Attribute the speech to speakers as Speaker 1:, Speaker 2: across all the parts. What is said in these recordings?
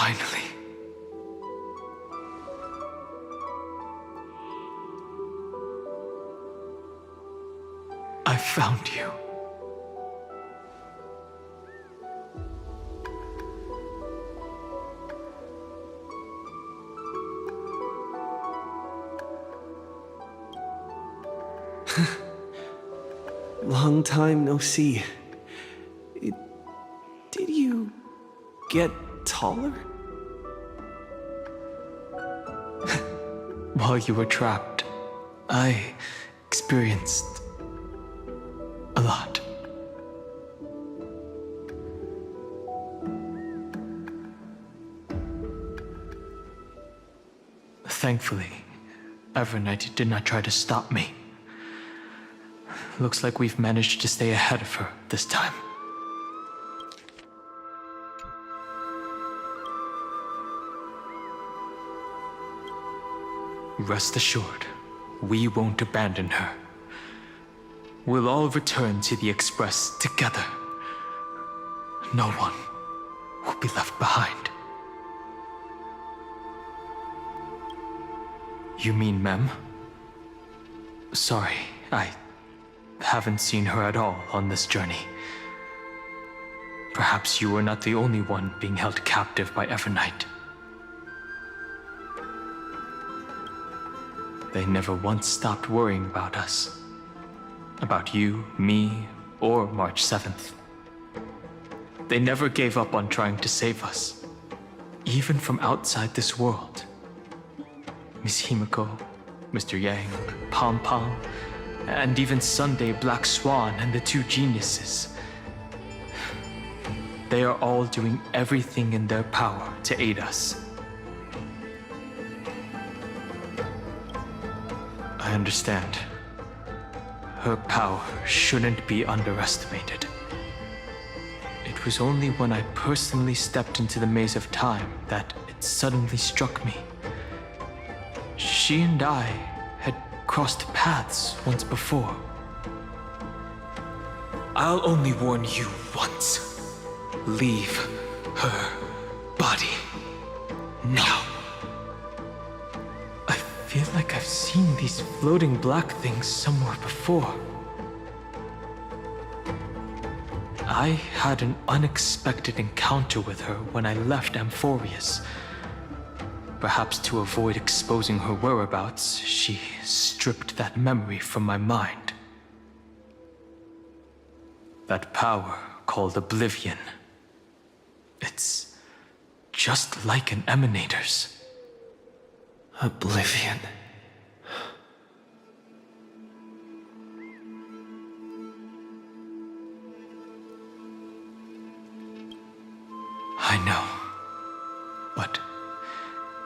Speaker 1: Finally. I found you.
Speaker 2: Long time no see. Did you get taller?
Speaker 1: While you were trapped, I experienced a lot. Thankfully, Evernight did not try to stop me. Looks like we've managed to stay ahead of her this time. Rest assured, we won't abandon her. We'll all return to the Express together. No one will be left behind. You mean Mem? Sorry, I haven't seen her at all on this journey. Perhaps you were not the only one being held captive by Evernight. They never once stopped worrying about us. About you, me, or March 7th. They never gave up on trying to save us, even from outside this world. Miss Himiko, Mr. Yang, Pom Pom, and even Sunday Black Swan and the two geniuses. They are all doing everything in their power to aid us. I understand. Her power shouldn't be underestimated. It was only when I personally stepped into the maze of time that it suddenly struck me. She and I had crossed paths once before. I'll only warn you once. Leave her body now. I feel like I've seen these floating black things somewhere before. I had an unexpected encounter with her when I left Amphoreus. Perhaps to avoid exposing her whereabouts, she stripped that memory from my mind. That power called Oblivion. It's just like an emanator's.
Speaker 2: Oblivion.
Speaker 1: I know. But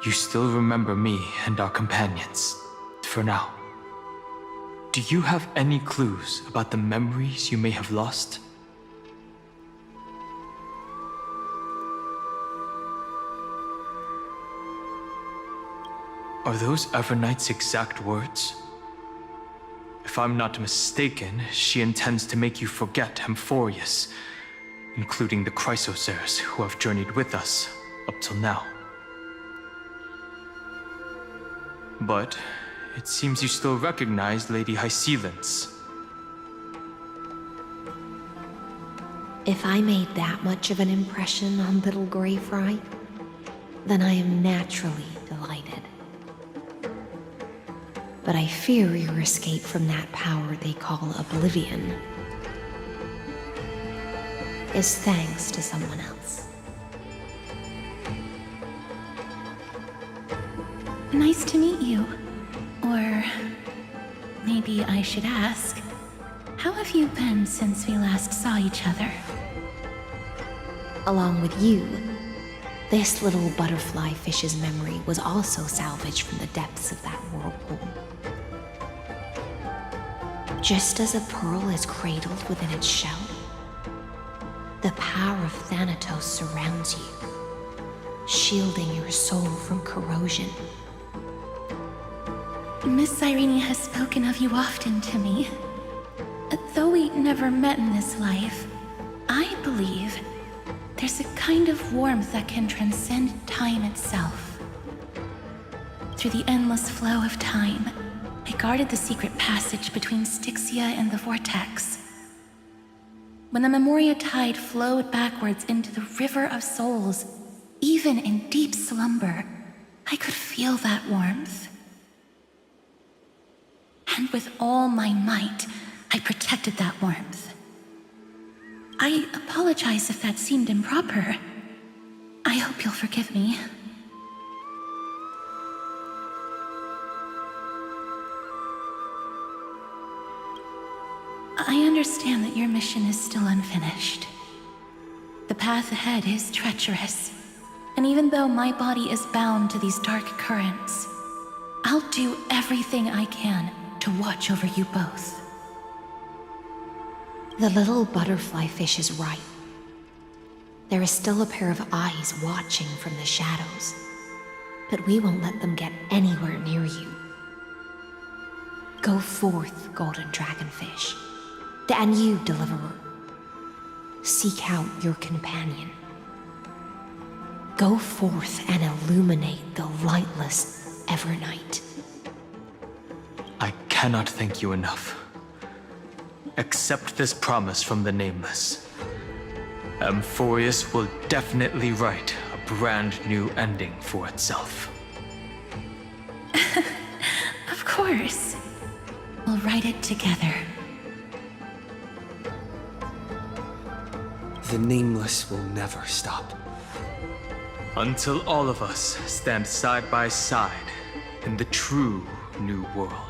Speaker 1: you still remember me and our companions, for now. Do you have any clues about the memories you may have lost? Are those Evernight's exact words? If I'm not mistaken, she intends to make you forget Amphoreus, including the Chrysosaurs who have journeyed with us up till now. But it seems you still recognize Lady Hycelence.
Speaker 3: If I made that much of an impression on little Grey Fry, then I am naturally delighted. But I fear your escape from that power they call Oblivion is thanks to someone else.
Speaker 4: Nice to meet you. Or maybe I should ask, how have you been since we last saw each other?
Speaker 3: Along with you, this little butterfly fish's memory was also salvaged from the depths of that whirlpool. Just as a pearl is cradled within its shell, the power of Thanatos surrounds you, shielding your soul from corrosion.
Speaker 4: Miss Irene has spoken of you often to me. Though we never met in this life, I believe there's a kind of warmth that can transcend time itself. Through the endless flow of time, I guarded the secret passage between Styxia and the Vortex. When the Memoria tide flowed backwards into the River of Souls, even in deep slumber, I could feel that warmth. And with all my might, I protected that warmth. I apologize if that seemed improper. I hope you'll forgive me. I understand that your mission is still unfinished. The path ahead is treacherous, and even though my body is bound to these dark currents, I'll do everything I can to watch over you both.
Speaker 3: The little butterfly fish is right. There is still a pair of eyes watching from the shadows, but we won't let them get anywhere near you. Go forth, golden dragonfish, and you, deliverer. Seek out your companion. Go forth and illuminate the lightless Evernight.
Speaker 1: I cannot thank you enough. Accept this promise from the Nameless. Amphoreus will definitely write a brand new ending for itself.
Speaker 4: Of course. We'll write it together.
Speaker 2: The Nameless will never stop.
Speaker 1: Until all of us stand side by side in the true new world.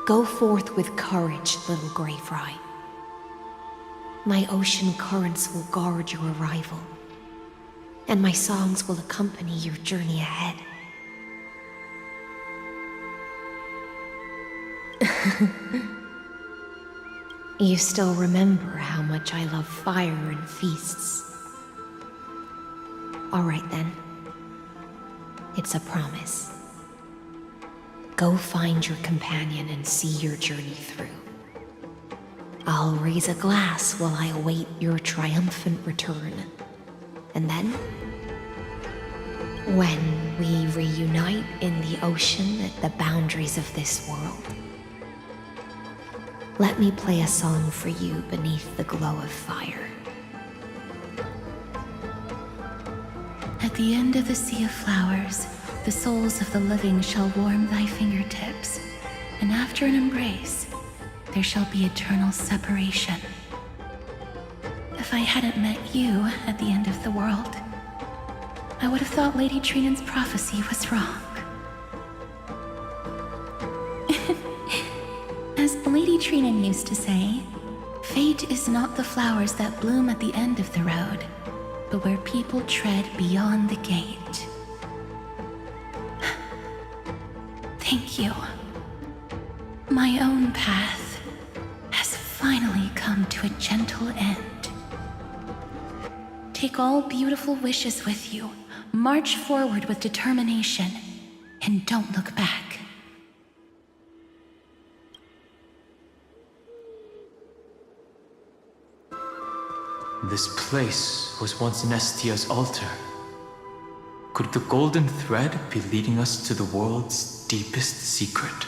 Speaker 3: Go forth with courage, little gray fry. My ocean currents will guard your arrival, and my songs will accompany your journey ahead. You still remember how much I love fire and feasts. All right then. It's a promise. Go find your companion and see your journey through. I'll raise a glass while I await your triumphant return. And then, when we reunite in the ocean at the boundaries of this world, let me play a song for you beneath the glow of fire.
Speaker 4: At the end of the sea of flowers, the souls of the living shall warm thy fingertips, and after an embrace, there shall be eternal separation. If I hadn't met you at the end of the world, I would have thought Lady Trinan's prophecy was wrong. As Lady Trinan used to say, fate is not the flowers that bloom at the end of the road, but where people tread beyond the gate. Thank you. My own path has finally come to a gentle end. Take all beautiful wishes with you, march forward with determination, and don't look back.
Speaker 1: This place was once Nestia's altar. Could the golden thread be leading us to the world's deepest secret?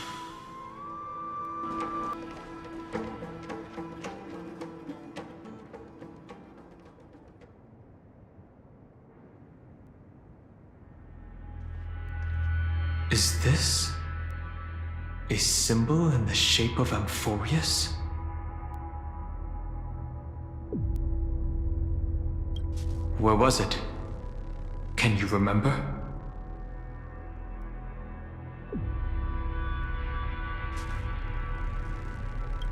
Speaker 1: Is this a symbol in the shape of Amphoreus? Where was it? Can you remember?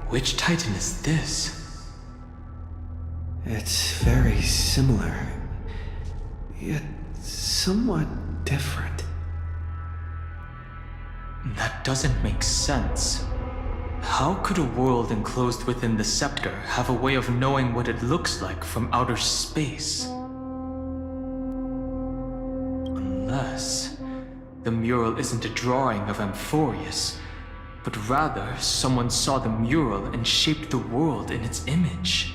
Speaker 1: Which Titan is this?
Speaker 2: It's very similar, yet somewhat different.
Speaker 1: That doesn't make sense. How could a world enclosed within the scepter have a way of knowing what it looks like from outer space? Unless the mural isn't a drawing of Amphoreus, but rather someone saw the mural and shaped the world in its image.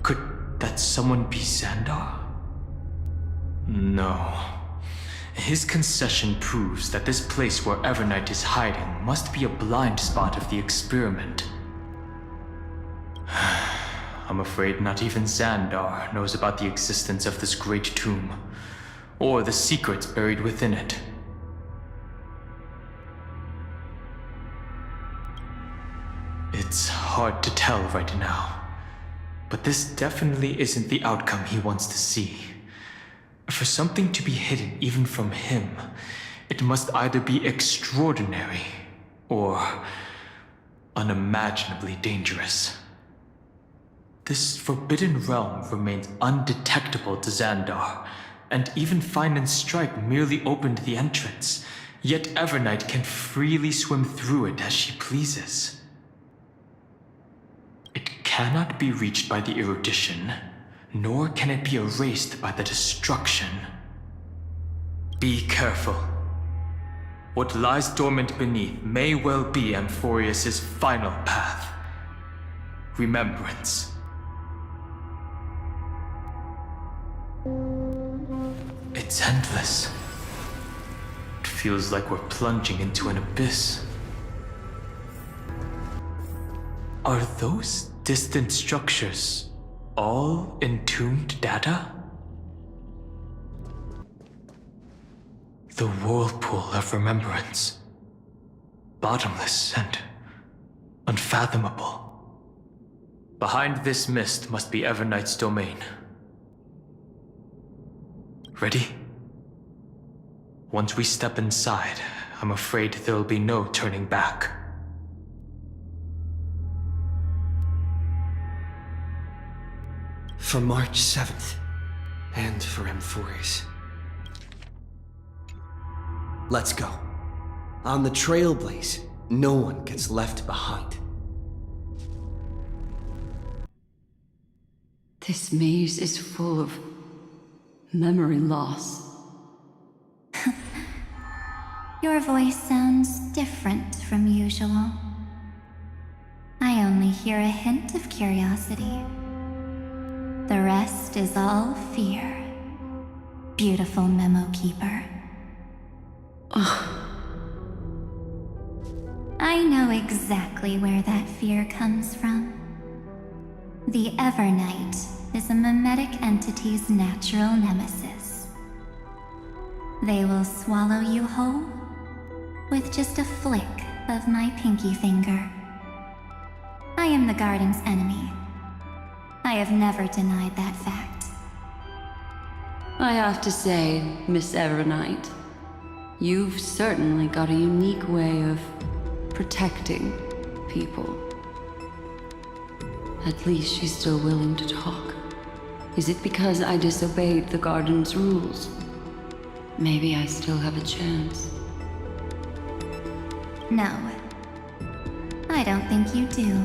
Speaker 1: Could that someone be Xandar? No. His concession proves that this place where Evernight is hiding must be a blind spot of the experiment. I'm afraid not even Xandar knows about the existence of this great tomb, or the secrets buried within it. It's hard to tell right now, but this definitely isn't the outcome he wants to see. For something to be hidden even from him, it must either be extraordinary or unimaginably dangerous. This forbidden realm remains undetectable to Xandar, and even Find and Strike merely opened the entrance, yet Evernight can freely swim through it as she pleases. It cannot be reached by the erudition, nor can it be erased by the destruction. Be careful. What lies dormant beneath may well be Amphoreus' final path. Remembrance. It's endless. It feels like we're plunging into an abyss. Are those distant structures all entombed data? The whirlpool of remembrance. Bottomless and unfathomable. Behind this mist must be Evernight's domain. Ready? Once we step inside, I'm afraid there'll be no turning back.
Speaker 2: For March 7th, and for Amphoreus. Let's go. On the Trailblaze, no one gets left behind.
Speaker 5: This maze is full of memory loss.
Speaker 4: Your voice sounds different from usual. I only hear a hint of curiosity. The rest is all fear. Beautiful memo keeper. I know exactly where that fear comes from. The Evernight is a mimetic entity's natural nemesis. They will swallow you whole with just a flick of my pinky finger. I am the Garden's enemy. I have never denied that fact.
Speaker 5: I have to say, Miss Evernight, you've certainly got a unique way of protecting people. At least she's still willing to talk. Is it because I disobeyed the Garden's rules? Maybe I still have a chance.
Speaker 4: No. I don't think you do.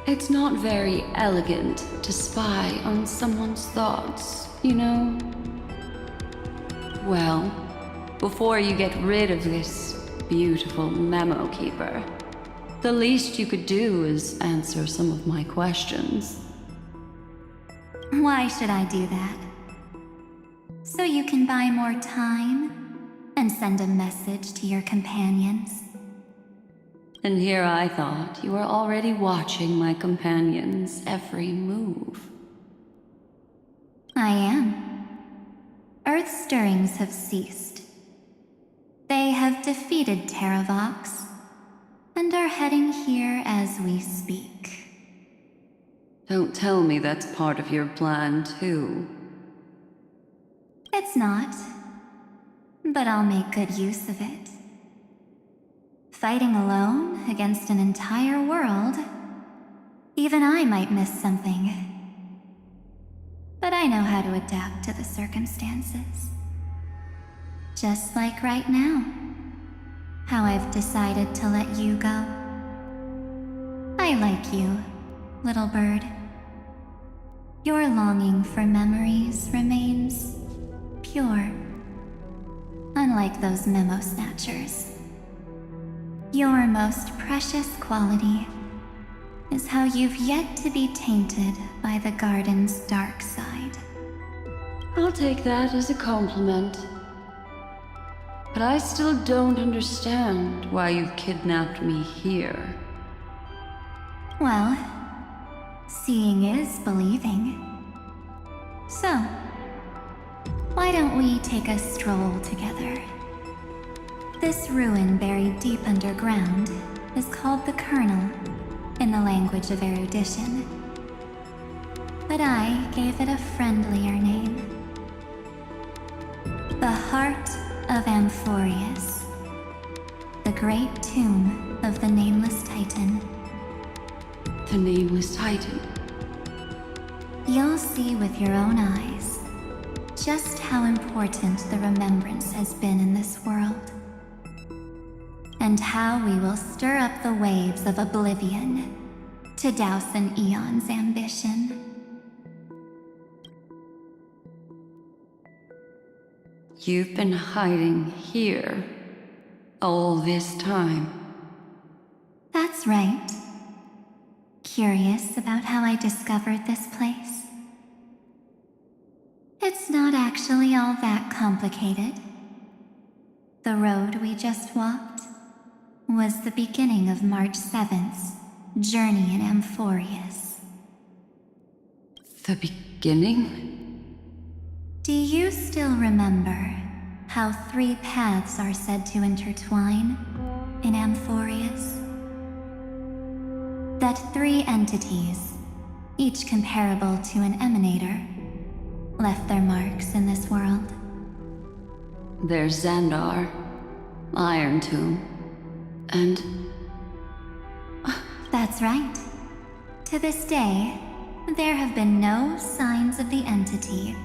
Speaker 5: It's not very elegant to spy on someone's thoughts, you know? Well, before you get rid of this beautiful memo keeper, the least you could do is answer some of my questions.
Speaker 4: Why should I do that? So you can buy more time and send a message to your companions?
Speaker 5: And here I thought you were already watching my companion's every move.
Speaker 4: I am. Earth's stirrings have ceased. They have defeated Terravox and are heading here as we speak.
Speaker 5: Don't tell me that's part of your plan, too.
Speaker 4: It's not, but I'll make good use of it. Fighting alone against an entire world, even I might miss something. But I know how to adapt to the circumstances. Just like right now.
Speaker 6: how I've decided to let you go. I like you, little bird. Your longing for memories remains pure, unlike those memo snatchers. Your most precious quality is how you've yet to be tainted by the garden's dark side.
Speaker 5: I'll take that as a compliment. But I still don't understand why you've kidnapped me here.
Speaker 6: Well, seeing is believing. So, why don't we take a stroll together? This ruin buried deep underground is called the Kernel in the language of erudition. But I gave it a friendlier name. The Heart of Amphoreus, the great tomb of the Nameless Titan.
Speaker 5: The Nameless Titan.
Speaker 6: You'll see with your own eyes just how important the remembrance has been in this world, and how we will stir up the waves of oblivion to douse an eon's ambition.
Speaker 5: You've been hiding here all this time.
Speaker 6: That's right. Curious about how I discovered this place? It's not actually all that complicated. The road we just walked was the beginning of March 7th's journey in Amphoreus.
Speaker 5: The beginning?
Speaker 6: Do you still remember how 3 paths are said to intertwine in Amphoreus? That 3 entities, each comparable to an emanator, left their marks in this world.
Speaker 5: There's Xandar, Iron Tomb, and...
Speaker 6: That's right. To this day, there have been no signs of the entity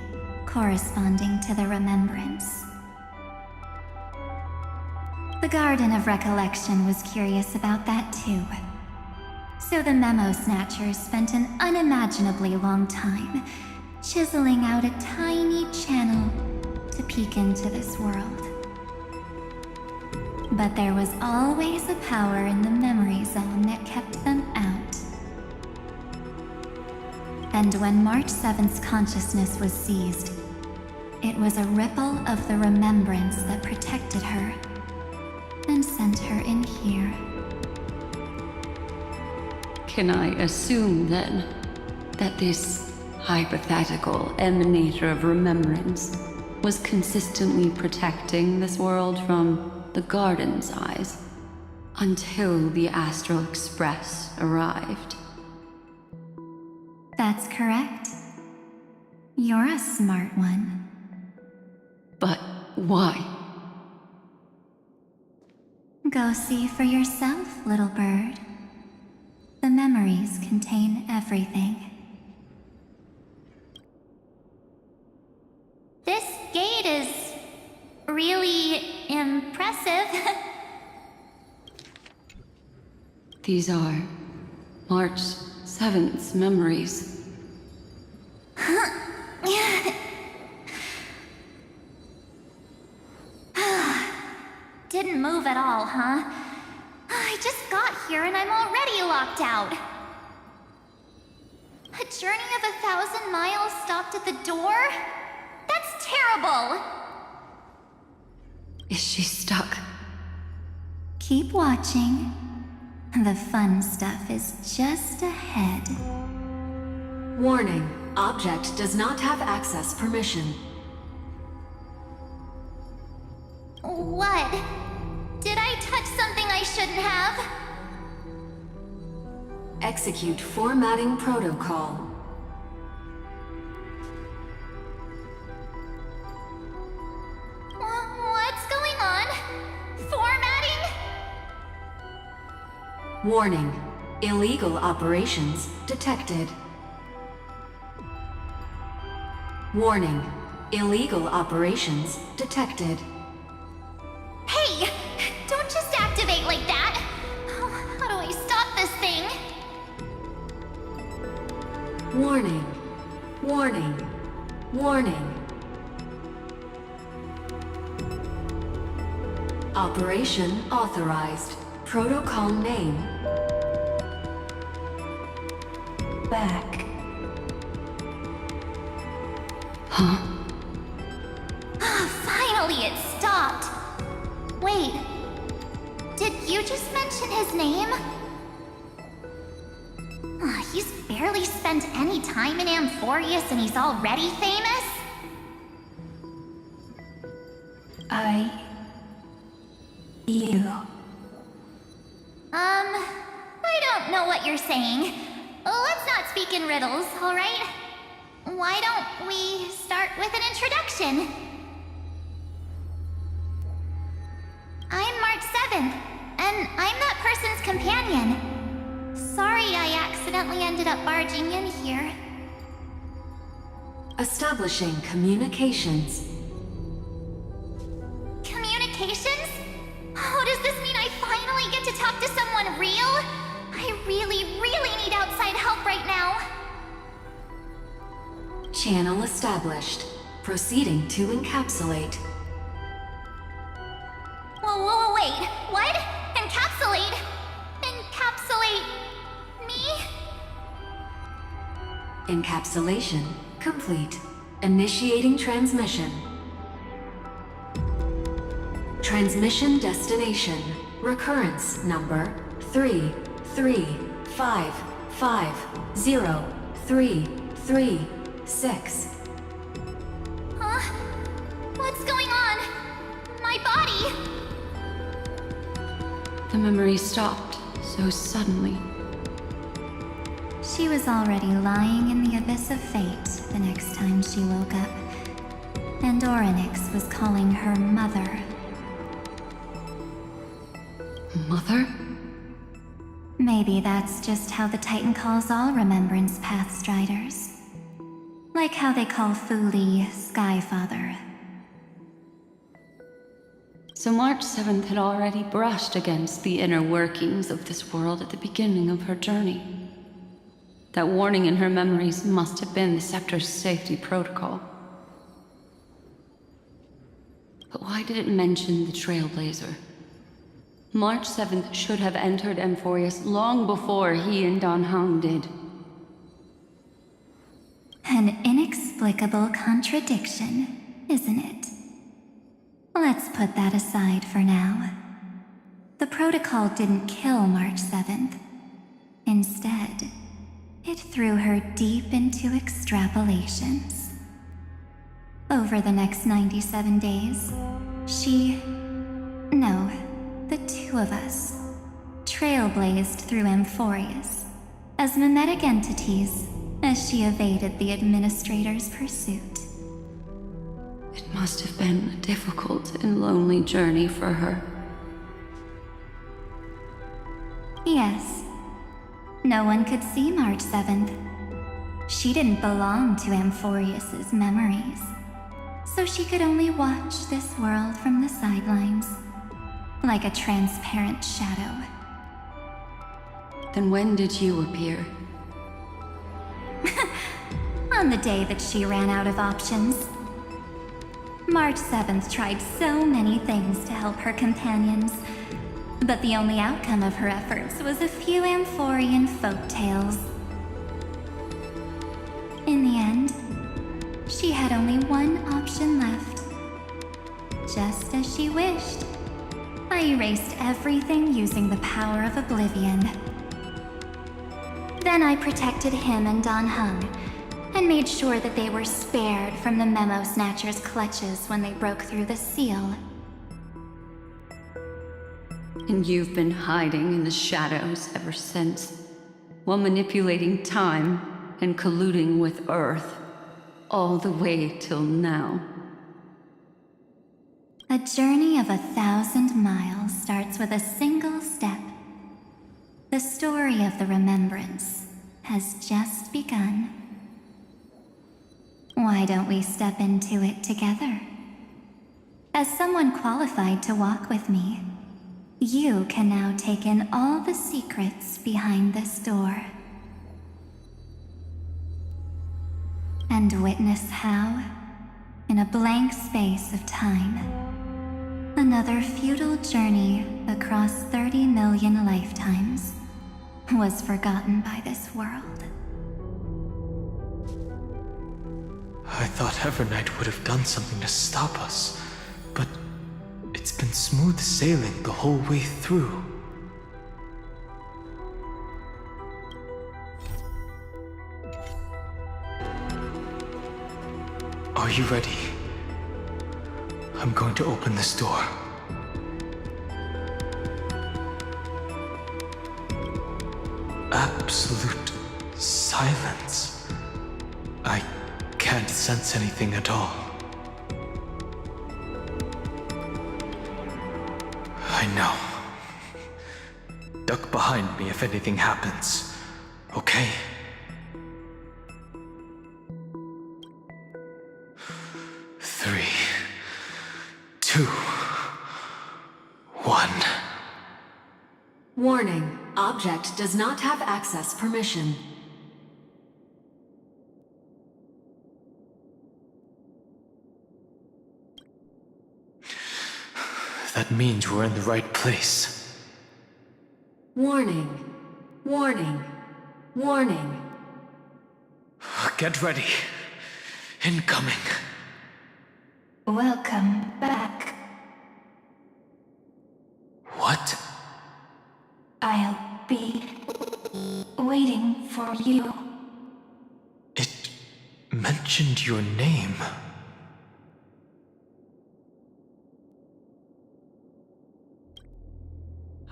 Speaker 6: corresponding to the remembrance. The Garden of Recollection was curious about that too. So the Memo Snatchers spent an unimaginably long time chiseling out a tiny channel to peek into this world. But there was always a power in the memory zone that kept them out. And when March 7th's consciousness was seized, it was a ripple of the remembrance that protected her and sent her in here.
Speaker 5: Can I assume, then, that this hypothetical emanator of remembrance was consistently protecting this world from the Garden's eyes until the Astral Express arrived?
Speaker 6: That's correct. You're a smart one.
Speaker 5: But why?
Speaker 6: Go see for yourself, little bird. The memories contain everything. This gate is really impressive.
Speaker 5: These are March 7th's memories.
Speaker 6: Didn't move at all, huh? I just got here and I'm already locked out. A journey of 1,000 miles stopped at the door? That's terrible!
Speaker 5: Is she stuck?
Speaker 6: Keep watching. The fun stuff is just ahead.
Speaker 7: Warning. Object does not have access permission.
Speaker 6: What? Did I touch something I shouldn't have?
Speaker 7: Execute formatting protocol.
Speaker 6: What's going on? Formatting?
Speaker 7: Warning. Illegal operations detected. Warning. Illegal operations detected.
Speaker 6: Hey! Don't just
Speaker 7: Warning. Warning. Warning. Operation authorized. Protocol name.
Speaker 4: Back.
Speaker 5: Huh?
Speaker 6: Finally, it stopped. Wait. Did you just mention his name? He's barely spent any time in Amphoreus and he's already famous?
Speaker 4: You.
Speaker 6: I don't know what you're saying. Let's not speak in riddles, alright? Why don't we start with an introduction? I'm March 7th, and I'm that person's companion. Sorry I accidentally ended up barging in here.
Speaker 7: Establishing communications.
Speaker 6: Communications? Oh, does this mean I finally get to talk to someone real? I really need outside help right now.
Speaker 7: Channel established. Proceeding to encapsulate.
Speaker 6: Whoa, wait. What? Encapsulate? Encapsulate me?
Speaker 7: Encapsulation complete. Initiating transmission. Transmission destination. Recurrence number 335503336.
Speaker 6: Huh? What's going on? My body?
Speaker 5: The memory stopped so suddenly.
Speaker 6: She was already lying in the abyss of fate the next time she woke up. And Orynyx was calling her mother.
Speaker 5: Mother?
Speaker 6: Maybe that's just how the Titan calls all Remembrance Pathstriders. Like how they call Thule Skyfather.
Speaker 5: So March 7th had already brushed against the inner workings of this world at the beginning of her journey. That warning in her memories must have been the Scepter's safety protocol. But why did it mention the Trailblazer? March 7th should have entered Amphoreus long before he and Dan Heng did.
Speaker 6: An inexplicable contradiction, isn't it? Let's put that aside for now. The protocol didn't kill March 7th. Instead, it threw her deep into extrapolations. Over the next 97 days, the two of us, trailblazed through Amphoreus as mimetic entities as she evaded the Administrator's pursuit.
Speaker 5: It must have been a difficult and lonely journey for her.
Speaker 6: Yes. No one could see March 7th. She didn't belong to Amphoreus's memories, so she could only watch this world from the sidelines, like a transparent shadow.
Speaker 5: Then when did you appear?
Speaker 6: On the day that she ran out of options. March 7th tried so many things to help her companions, but the only outcome of her efforts was a few Amphorean folktales. In the end, she had only one option left. Just as she wished, I erased everything using the power of oblivion. Then I protected him and Dan Heng, and made sure that they were spared from the Memo Snatcher's clutches when they broke through the seal.
Speaker 5: And you've been hiding in the shadows ever since, while manipulating time and colluding with Earth, all the way till now.
Speaker 6: A journey of 1,000 miles starts with a single step. The story of the Remembrance has just begun. Why don't we step into it together? As someone qualified to walk with me, you can now take in all the secrets behind this door. and witness how, in a blank space of time, another futile journey across 30 million lifetimes was forgotten by this world.
Speaker 1: I thought Evernight would have done something to stop us, but it's been smooth sailing the whole way through. Are you ready? I'm going to open this door. Absolute silence. I can't sense anything at all. I know. Duck behind me if anything happens, okay? Three, two, one.
Speaker 7: Warning, object does not have access permission.
Speaker 1: That means we're in the right place.
Speaker 7: Warning, warning, warning.
Speaker 1: Get ready. Incoming.
Speaker 4: Welcome back.
Speaker 1: What?
Speaker 4: I'll be waiting for you.
Speaker 1: It mentioned your name.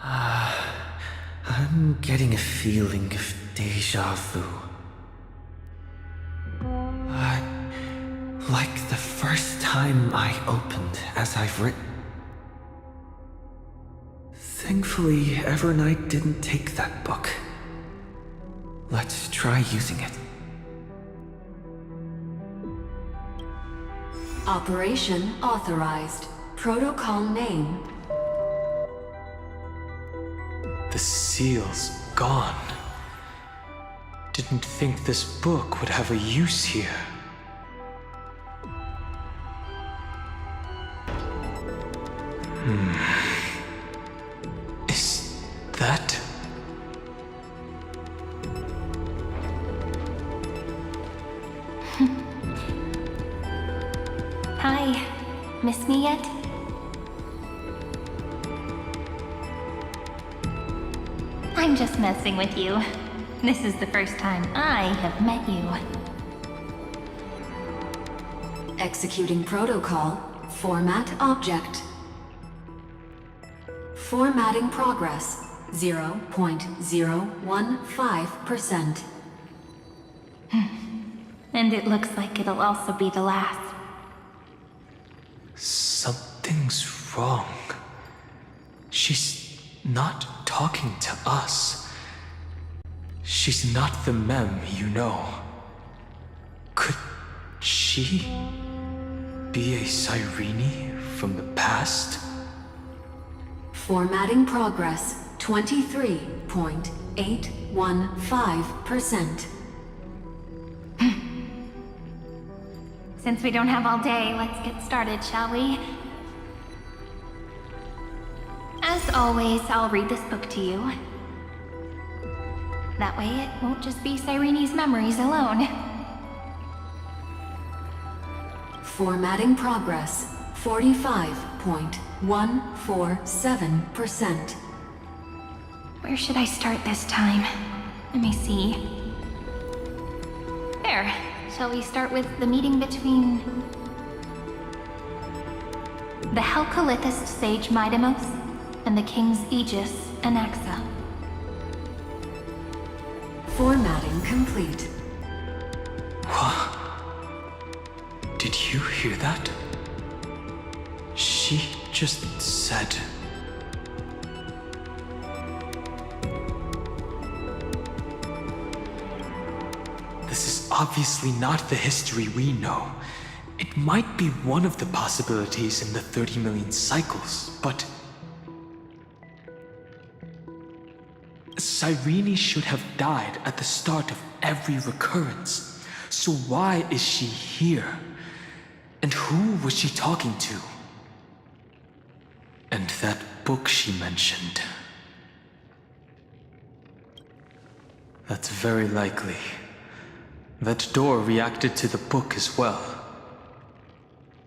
Speaker 2: I'm getting a feeling of deja vu. Like the first time I opened as I've written. Thankfully, Evernight didn't take that book. Let's try using it.
Speaker 7: Operation authorized. Protocol name.
Speaker 1: The seal's gone. Didn't think this book would have a use here. Is that...
Speaker 4: Hi. Miss me yet? I'm just messing with you. This is the first time I have met you.
Speaker 7: Executing protocol. Format object. Formatting progress. 0.015%.
Speaker 4: And it looks like it'll also be the last.
Speaker 1: Something's wrong. She's not talking to us. She's not the mem you know. Could she be a Cyrene from the past?
Speaker 7: Formatting progress. 23.815%.
Speaker 4: Since we don't have all day, let's get started, shall we? As always, I'll read this book to you. That way it won't just be Cyrene's memories alone.
Speaker 7: Formatting progress. 45.147%.
Speaker 4: Where should I start this time? Let me see. There. Shall we start with the meeting between... the Helcolithist sage Midamos and the King's Aegis, Anaxa.
Speaker 7: Formatting complete.
Speaker 1: Did you hear that? She just said... This is obviously not the history we know. It might be one of the possibilities in the 30 million cycles, but... Cyrene should have died at the start of every recurrence. So why is she here? And who was she talking to? And that book she mentioned. That's very likely. That door reacted to the book as well.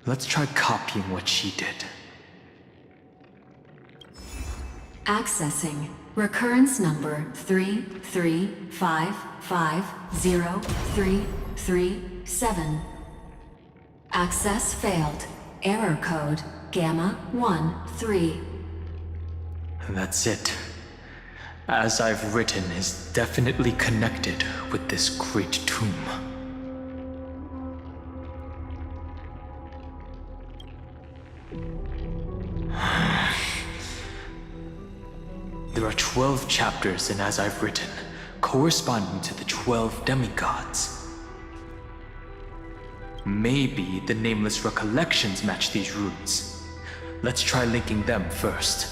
Speaker 1: Let's try copying what she did.
Speaker 7: Accessing recurrence number 335503337. Access failed. Error code Gamma 13.
Speaker 1: That's it. As I've written is definitely connected with this great tomb. There are 12 chapters in As I've Written, corresponding to the 12 demigods. Maybe the nameless recollections match these runes. Let's try linking them first.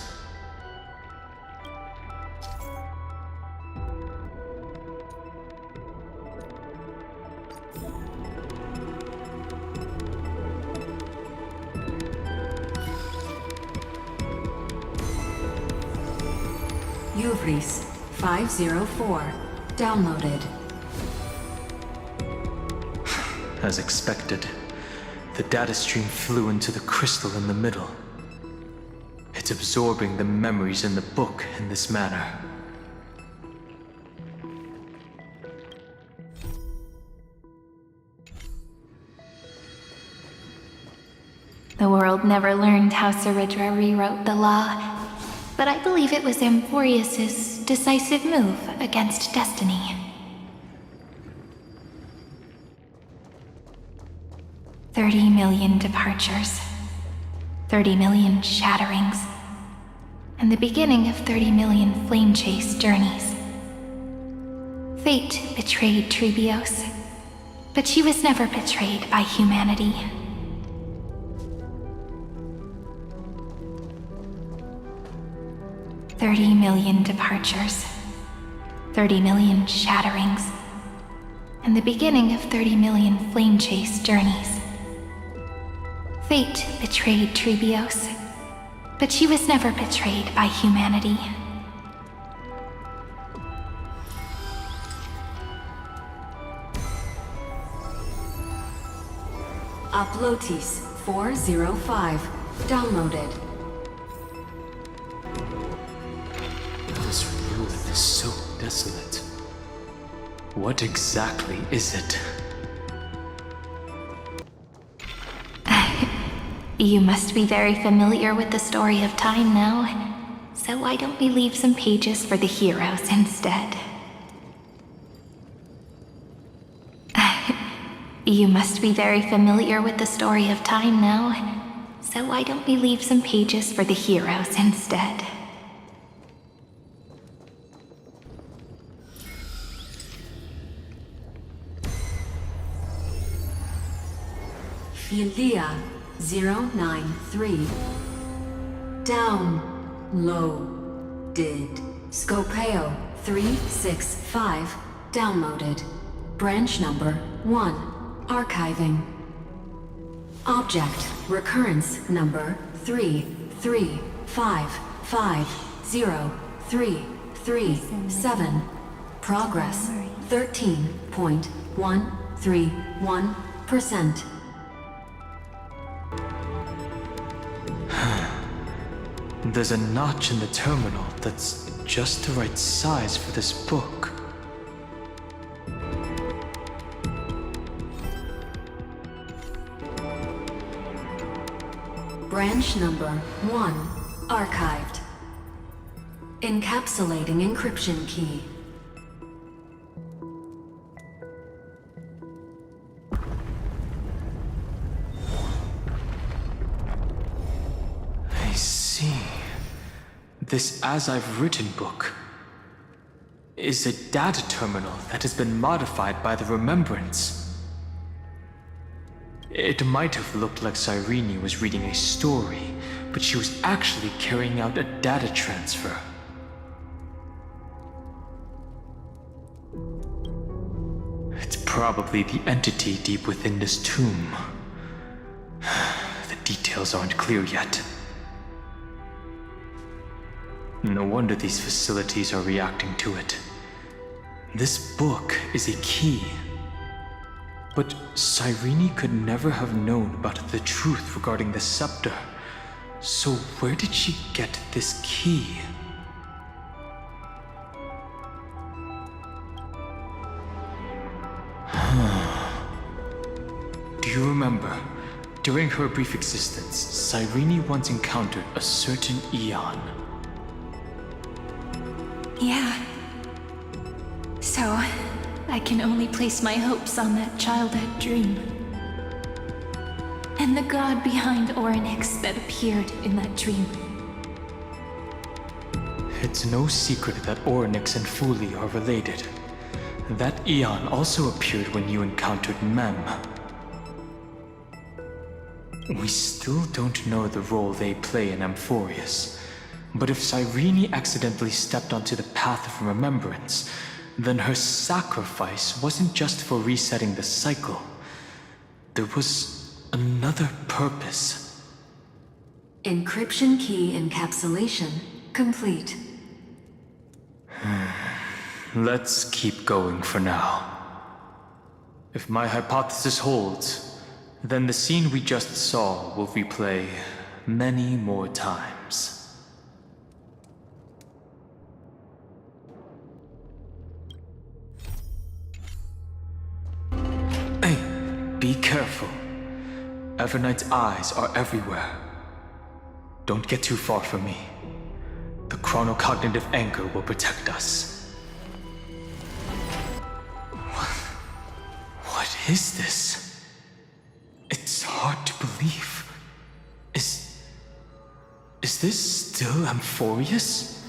Speaker 7: Uvris 504. Downloaded.
Speaker 1: As expected, the data stream flew into the crystal in the middle. It's absorbing the memories in the book in this manner.
Speaker 4: The world never learned how Ceridra rewrote the law, but I believe it was Amphoreus' decisive move against destiny. 30 million departures, 30 million shatterings, and the beginning of 30 million flame chase journeys. Fate betrayed Trebios, but she was never betrayed by humanity. $30 million departures, 30 million shatterings, and the beginning of 30 million flame chase journeys. Fate betrayed Trebios, but she was never betrayed by humanity.
Speaker 7: Uplotis 405. Downloaded.
Speaker 1: This ruin is so desolate. What exactly is it?
Speaker 4: You must be very familiar with the story of time now, so why don't we leave some pages for the heroes instead? You must be very familiar with the story of time now, so why don't we leave some pages for the heroes instead?
Speaker 7: Philia 093. Downloaded. Scopeo 365. Downloaded. Branch number 1. Archiving. Object recurrence number 335503337. Progress 13.131%.
Speaker 1: There's a notch in the terminal that's just the right size for this book.
Speaker 7: Branch number 1. Archived. Encapsulating encryption key.
Speaker 1: I see. This As I've Written book is a data terminal that has been modified by the Remembrance. It might have looked like Cyrene was reading a story, but she was actually carrying out a data transfer. It's probably the entity deep within this tomb. The details aren't clear yet. No wonder these facilities are reacting to it. This book is a key. But Cyrene could never have known about the truth regarding the scepter. So where did she get this key? Do you remember? During her brief existence, Cyrene once encountered a certain Eon.
Speaker 4: Yeah. So, I can only place my hopes on that childhood dream. And the god behind Orynyx that appeared in that dream.
Speaker 1: It's no secret that Orynyx and Fuli are related. That Eon also appeared when you encountered Mem. We still don't know the role they play in Amphoreus, but if Cyrene accidentally stepped onto the path of remembrance, then her sacrifice wasn't just for resetting the cycle. There was another purpose.
Speaker 7: Encryption key encapsulation complete.
Speaker 1: Let's keep going for now. If my hypothesis holds, then the scene we just saw will replay many more times. Hey, be careful. Everknight's eyes are everywhere. Don't get too far from me. The chronocognitive anchor will protect us. What is this? It's hard to believe. Is this still Amphoreus?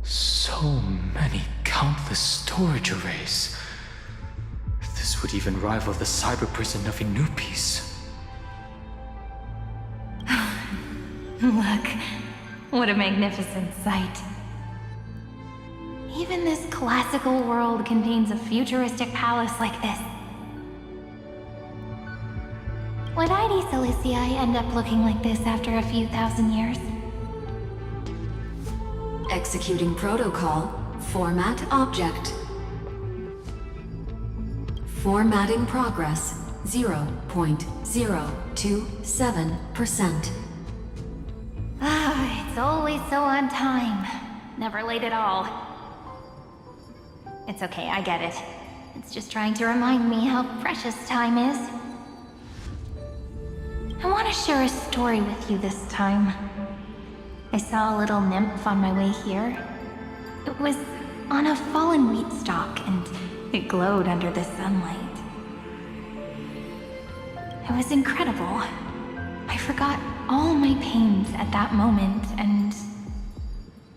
Speaker 1: So many countless storage arrays. This would even rival the cyber prison of Inupis.
Speaker 3: Look, what a magnificent sight. Even this classical world contains a futuristic palace like this. Would ID Silicii end up looking like this after a few thousand years?
Speaker 7: Executing protocol. Format object. Formatting progress 0.027%.
Speaker 3: Ah, it's always so on time. Never late at all. It's okay, I get it. It's just trying to remind me how precious time is. I want to share a story with you this time. I saw a little nymph on my way here. It was on a fallen wheat stalk, and it glowed under the sunlight. It was incredible. I forgot all my pains at that moment and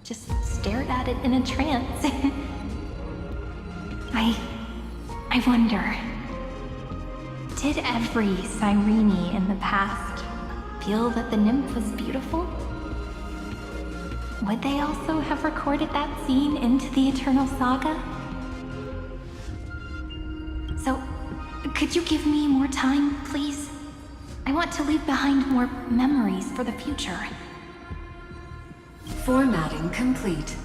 Speaker 3: just stared at it in a trance. I wonder, did every Cyrene in the past feel that the nymph was beautiful? Would they also have recorded that scene into the Eternal Saga? So, could you give me more time, please? I want to leave behind more memories for the future.
Speaker 7: Formatting complete.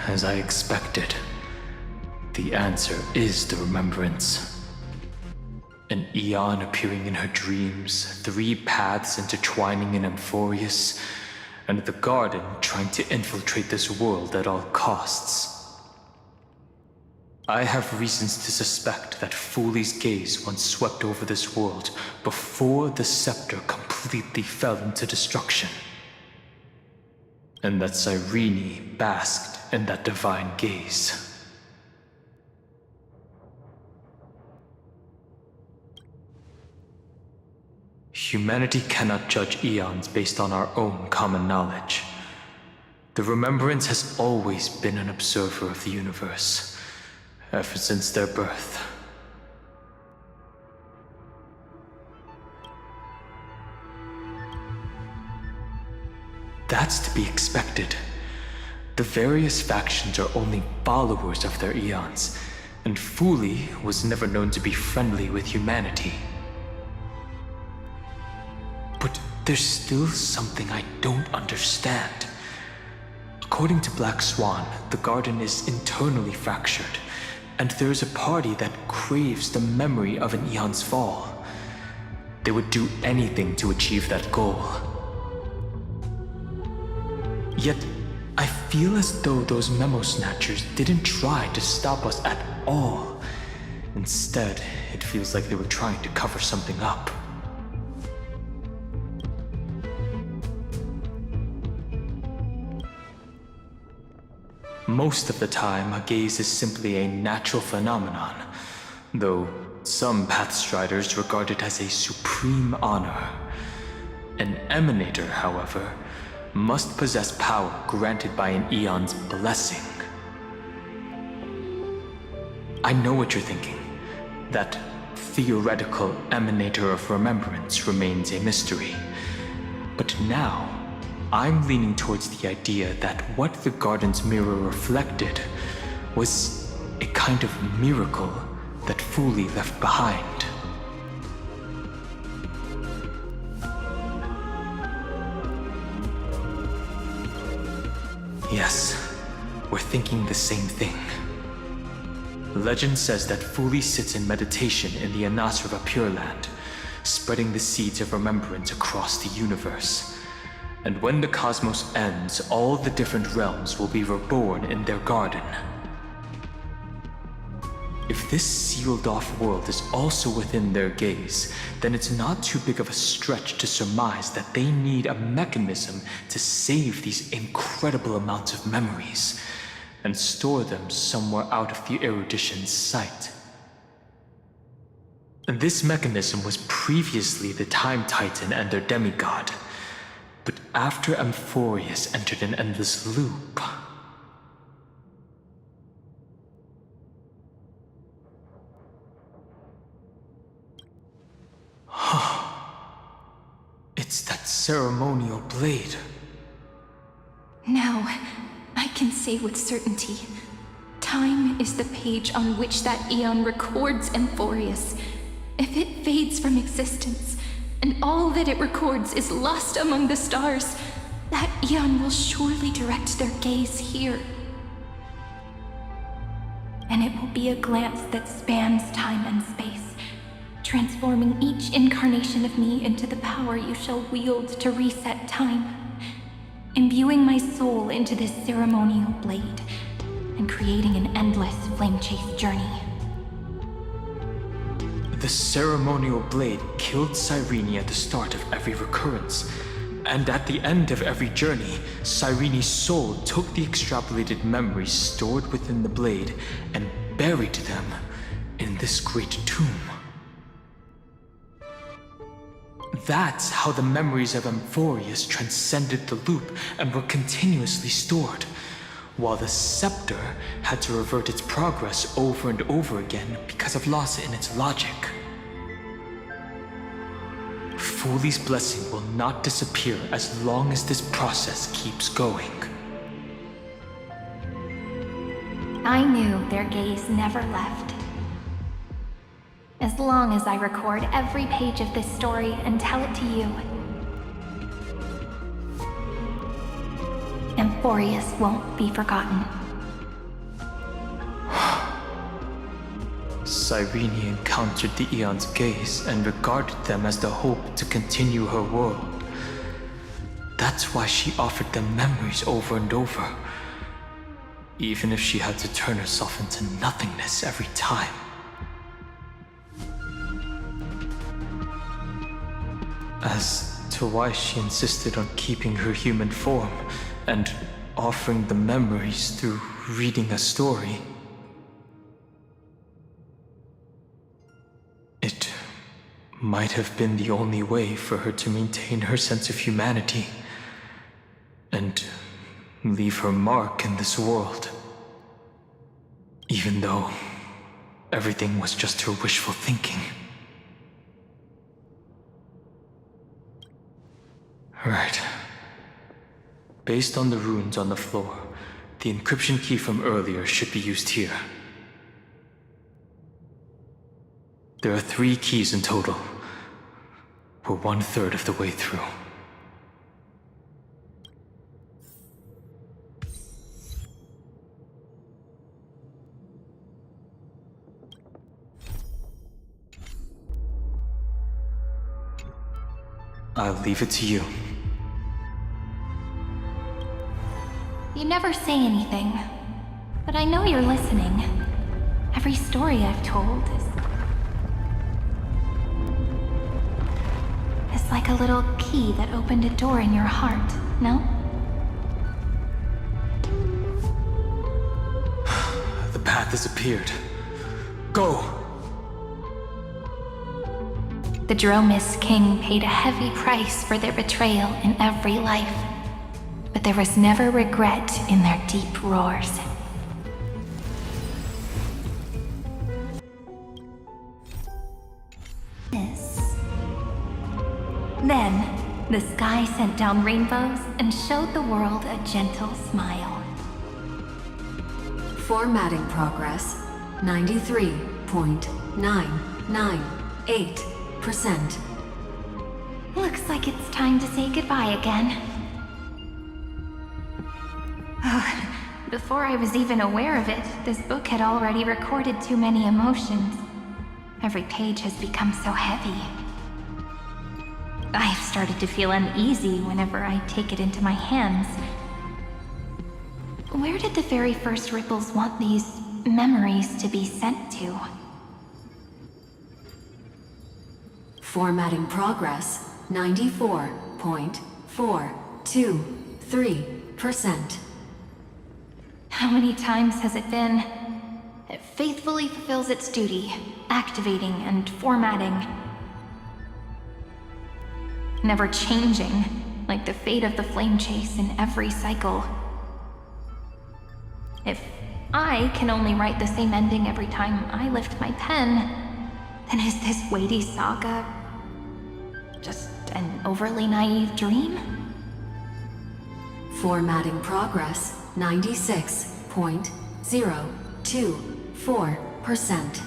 Speaker 1: As I expected, the answer is the remembrance. An Eon appearing in her dreams, 3 paths intertwining in Amphoreus, and the Garden trying to infiltrate this world at all costs. I have reasons to suspect that Fuli's gaze once swept over this world before the scepter completely fell into destruction. And that Cyrene basked in that divine gaze. Humanity cannot judge eons based on our own common knowledge. The Remembrance has always been an observer of the universe, ever since their birth. that's to be expected. The various factions are only followers of their eons, and Fuli was never known to be friendly with humanity. But there's still something I don't understand. According to Black Swan, the garden is internally fractured, and there is a party that craves the memory of an eon's fall. They would do anything to achieve that goal. Yet, I feel as though those memo snatchers didn't try to stop us at all. Instead, it feels like they were trying to cover something up. Most of the time, a gaze is simply a natural phenomenon, though some Pathstriders regard it as a supreme honor. An emanator, however, must possess power granted by an eon's blessing. I know what you're thinking. That theoretical emanator of remembrance remains a mystery. But now, I'm leaning towards the idea that what the garden's mirror reflected was a kind of miracle that Fuli left behind. Yes, we're thinking the same thing. Legend says that Fuli sits in meditation in the Anasrava Pure Land, spreading the seeds of remembrance across the universe. And when the cosmos ends, all the different realms will be reborn in their garden. If this sealed-off world is also within their gaze, then it's not too big of a stretch to surmise that they need a mechanism to save these incredible amounts of memories and store them somewhere out of the erudition's sight. This mechanism was previously the Time Titan and their demigod, but after Amphoreus entered an endless loop... It's that ceremonial blade.
Speaker 4: Now, I can say with certainty, time is the page on which that eon records Amphoreus. If it fades from existence, and all that it records is lost among the stars, that eon will surely direct their gaze here. And it will be a glance that spans time and space, transforming each incarnation of me into the power you shall wield to reset time, imbuing my soul into this ceremonial blade, and creating an endless flame-chase journey.
Speaker 1: The ceremonial blade killed Cyrene at the start of every recurrence, and at the end of every journey, Cyrene's soul took the extrapolated memories stored within the blade and buried them in this great tomb. That's how the memories of Amphoreus transcended the loop and were continuously stored, while the scepter had to revert its progress over and over again because of loss in its logic. Fuli's blessing will not disappear as long as this process keeps going.
Speaker 3: I knew their gaze never left. As long as I record every page of this story and tell it to you, Amphoreus won't be forgotten.
Speaker 1: Cyrene encountered the Eon's gaze and regarded them as the hope to continue her world. That's why she offered them memories over and over, even if she had to turn herself into nothingness every time. As to why she insisted on keeping her human form and offering the memories through reading a story, it might have been the only way for her to maintain her sense of humanity and leave her mark in this world. Even though everything was just her wishful thinking. Right. Based on the runes on the floor, the encryption key from earlier should be used here. There are 3 keys in total. We're 1/3 of the way through. I'll leave it to you.
Speaker 4: You never say anything, but I know you're listening. Every story I've told is like a little key that opened a door in your heart, no?
Speaker 1: The path has appeared. Go!
Speaker 4: The Dromis King paid a heavy price for their betrayal in every life, but there was never regret in their deep roars. Then, the sky sent down rainbows and showed the world a gentle smile.
Speaker 7: Formatting progress 93.998%.
Speaker 4: Looks like it's time to say goodbye again. Before I was even aware of it, this book had already recorded too many emotions. Every page has become so heavy. I've started to feel uneasy whenever I take it into my hands. Where did the very first ripples want these memories to be sent to?
Speaker 7: Formatting progress 94.423%.
Speaker 4: How many times has it been? It faithfully fulfills its duty, activating and formatting. Never changing, like the fate of the flame chase in every cycle. If I can only write the same ending every time I lift my pen, then is this weighty saga just an overly naive dream?
Speaker 7: Formatting progress 96.024%.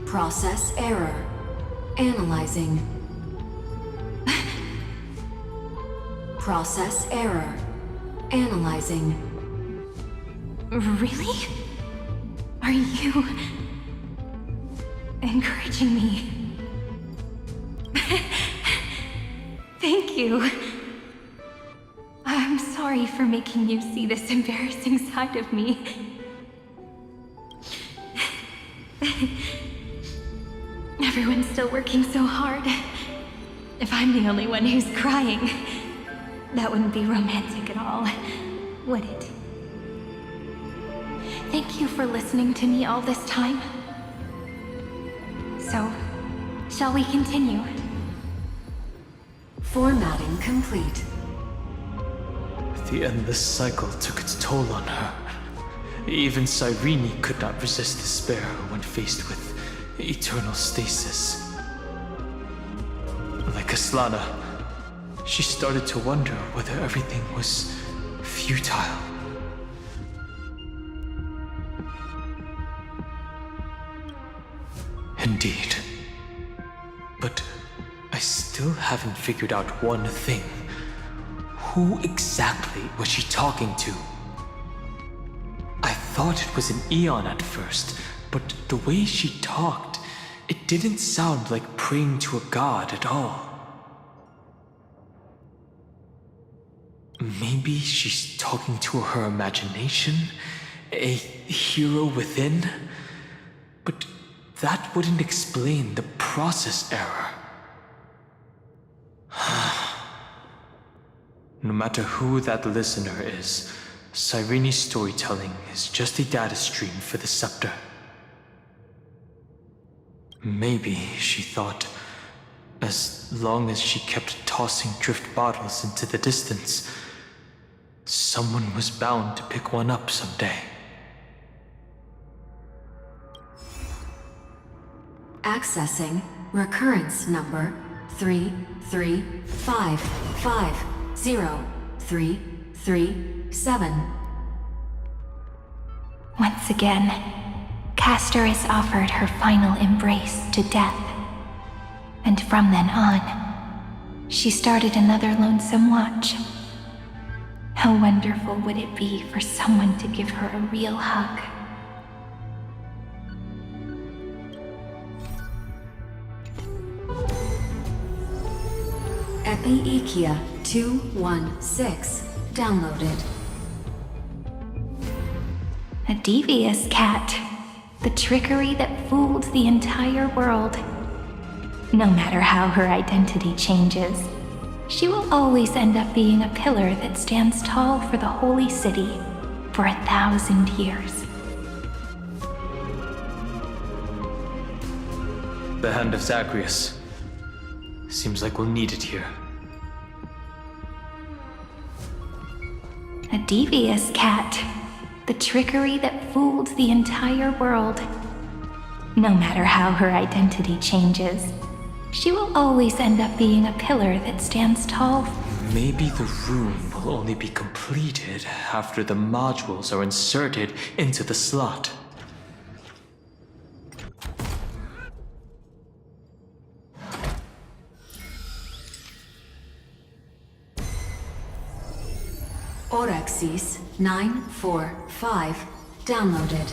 Speaker 7: Process error. Analyzing. Process error. Analyzing.
Speaker 4: Really? Are you encouraging me? Thank you. I'm sorry for making you see this embarrassing side of me. Everyone's still working so hard. If I'm the only one who's crying, that wouldn't be romantic at all, would it? Thank you for listening to me all this time. So, shall we continue?
Speaker 7: Formatting complete.
Speaker 1: The endless cycle took its toll on her. Even Cyrene could not resist despair when faced with eternal stasis. Like Aslana, she started to wonder whether everything was futile. Indeed. But I still haven't figured out one thing. Who exactly was she talking to? I thought it was an Eon at first, but the way she talked, it didn't sound like praying to a god at all. Maybe she's talking to her imagination, a hero within? But that wouldn't explain the process error. No matter who that listener is, Cyrene's storytelling is just a data stream for the scepter. Maybe, she thought, as long as she kept tossing drift bottles into the distance, someone was bound to pick one up someday.
Speaker 7: Accessing recurrence number 335503. Ch7Pt7.
Speaker 4: Once again, Castor is offered her final embrace to death. And from then on, she started another lonesome watch. How wonderful would it be for someone to give her a real hug?
Speaker 7: Epiekia 216 downloaded.
Speaker 4: A devious cat. The trickery that fooled the entire world. No matter how her identity changes, she will always end up being a pillar that stands tall for the holy city for 1,000 years.
Speaker 1: The hand of Zagreus. Seems like we'll need it here.
Speaker 4: A devious cat. The trickery that fooled the entire world. No matter how her identity changes, she will always end up being a pillar that stands tall.
Speaker 1: Maybe the room will only be completed after the modules are inserted into the slot.
Speaker 7: Orexis 945 downloaded.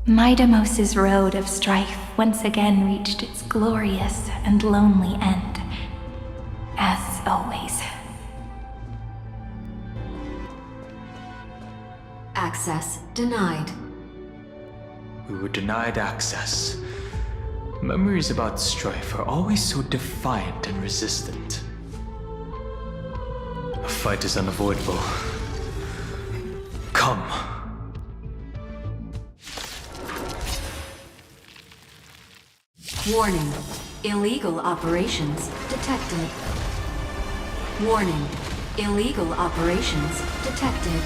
Speaker 4: Midamos's road of strife once again reached its glorious and lonely end. As always.
Speaker 7: Access denied.
Speaker 1: We were denied access. Memories about strife are always so defiant and resistant. A fight is unavoidable. Come.
Speaker 7: Warning. Illegal operations detected. Warning. Illegal operations detected.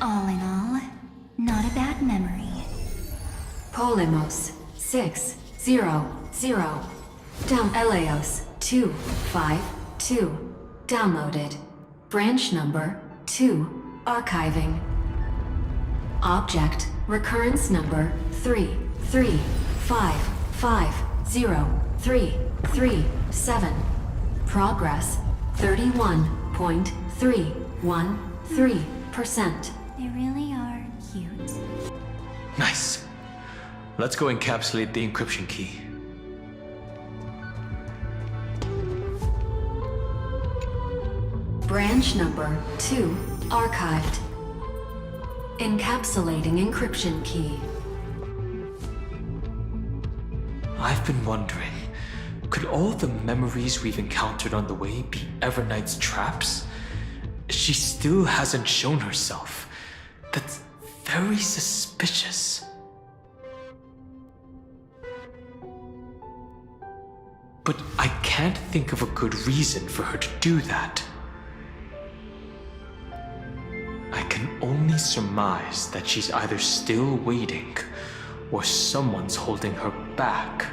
Speaker 6: All in all, not a bad memory.
Speaker 7: Polymos 600 down. Eleos 252 downloaded. Branch number 2 archiving. Object recurrence number 335503337. Progress 31.313%.
Speaker 6: They really are cute.
Speaker 1: Nice. Let's go encapsulate the encryption key.
Speaker 7: Branch number 2 archived. Encapsulating encryption key.
Speaker 1: I've been wondering, could all the memories we've encountered on the way be Everknight's traps? She still hasn't shown herself. That's very suspicious. But I can't think of a good reason for her to do that. I can only surmise that she's either still waiting or someone's holding her back.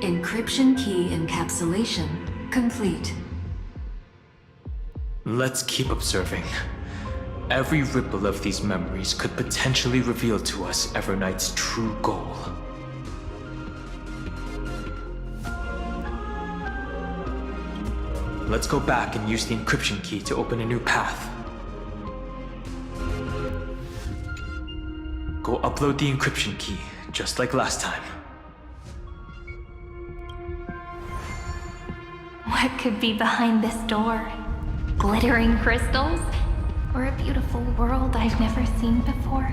Speaker 7: Encryption key encapsulation complete.
Speaker 1: Let's keep observing. Every ripple of these memories could potentially reveal to us Everknight's true goal. Let's go back and use the encryption key to open a new path. Go upload the encryption key, just like last time.
Speaker 4: What could be behind this door? Glittering crystals? Or a beautiful world I've never seen before?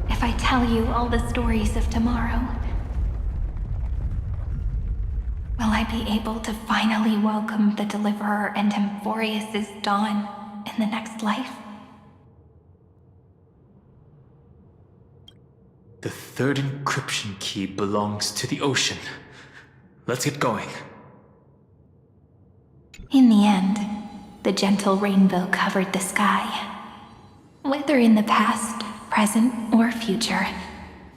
Speaker 4: If I tell you all the stories of tomorrow, will I be able to finally welcome the Deliverer and Amphoreus' dawn in the next life?
Speaker 1: The third encryption key belongs to the ocean. Let's get going.
Speaker 4: In the end, the gentle rainbow covered the sky. Whether in the past, present, or future,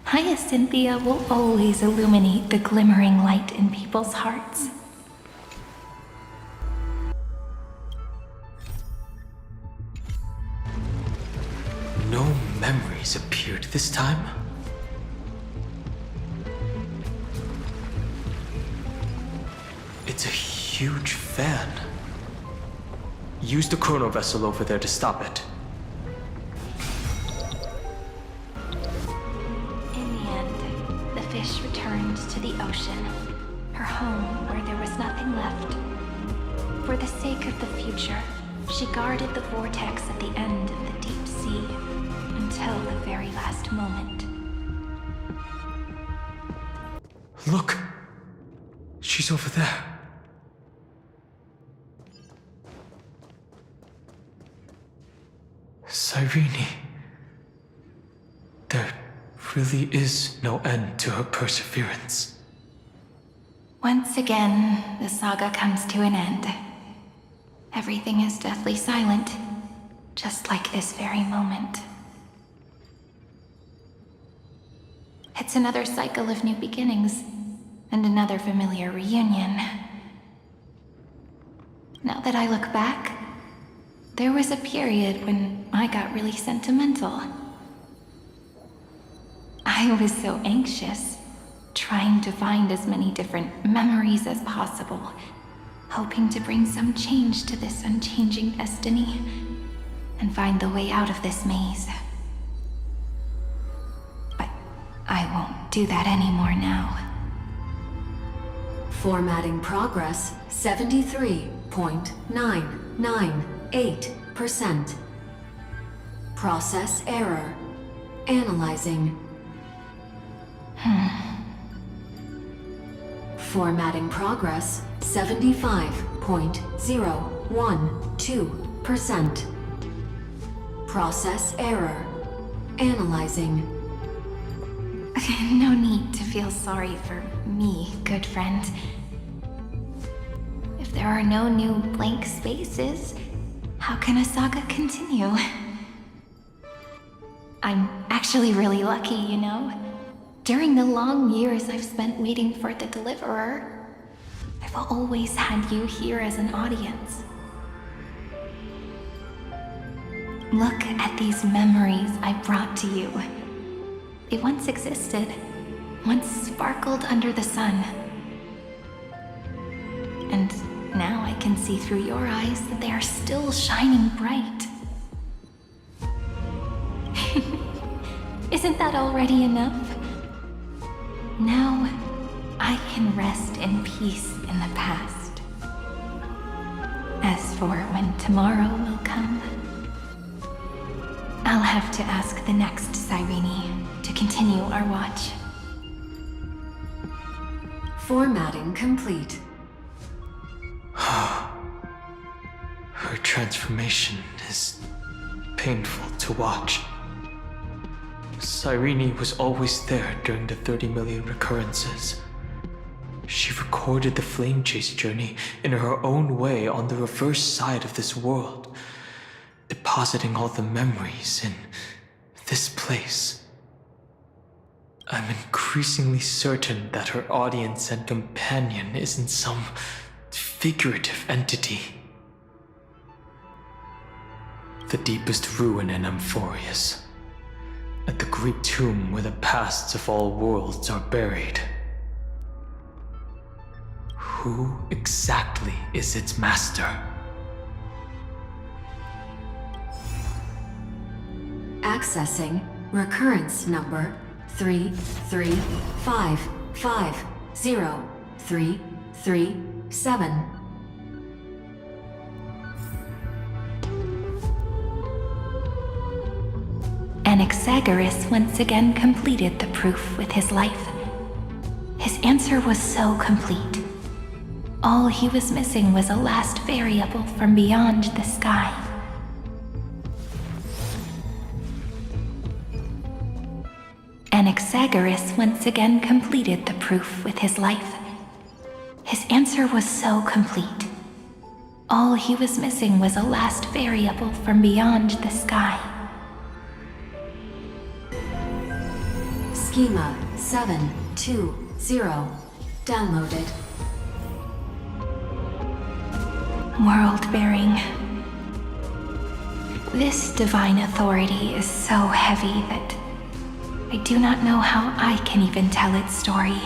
Speaker 4: Hyacinthia will always illuminate the glimmering light in people's hearts.
Speaker 1: No memories appeared this time? It's a huge fan. Use the chrono vessel over there to stop it.
Speaker 4: In the end, the fish returned to the ocean, her home where there was nothing left. For the sake of the future, she guarded the vortex at the end of the deep sea until the very last moment.
Speaker 1: Look! She's over there. Cyrene. There really is no end to her perseverance.
Speaker 4: Once again, the saga comes to an end. Everything is deathly silent, just like this very moment. It's another cycle of new beginnings, and another familiar reunion. Now that I look back, there was a period when I got really sentimental. I was so anxious, trying to find as many different memories as possible, hoping to bring some change to this unchanging destiny, and find the way out of this maze. But I won't do that anymore now.
Speaker 7: Formatting progress 73.998%. Process error. Analyzing. Formatting progress 75.012%. Process error. Analyzing.
Speaker 4: No need to feel sorry for me, good friend. If there are no new blank spaces, how can a saga continue? I'm actually really lucky, you know? During the long years I've spent waiting for the Deliverer, I've always had you here as an audience. Look at these memories I brought to you. They once existed, once sparkled under the sun. And now I can see through your eyes that they are still shining bright. Isn't that already enough? Now, I can rest in peace in the past. As for when tomorrow will come, I'll have to ask the next Cyrene to continue our watch.
Speaker 7: Formatting complete.
Speaker 1: Her transformation is painful to watch. Cyrene was always there during the 30 million recurrences. She recorded the flame chase journey in her own way on the reverse side of this world, depositing all the memories in this place. I'm increasingly certain that her audience and companion isn't some figurative entity. The deepest ruin in Amphoreus, at the great tomb where the pasts of all worlds are buried. Who exactly is its master?
Speaker 7: Accessing recurrence number 335503337.
Speaker 4: Anaxagoras once again completed the proof with his life. His answer was so complete. All he was missing was a last variable from beyond the sky. Anaxagoras once again completed the proof with his life. His answer was so complete. All he was missing was a last variable from beyond the sky.
Speaker 7: Schema 720 downloaded.
Speaker 4: World-bearing. This divine authority is so heavy that I do not know how I can even tell its story.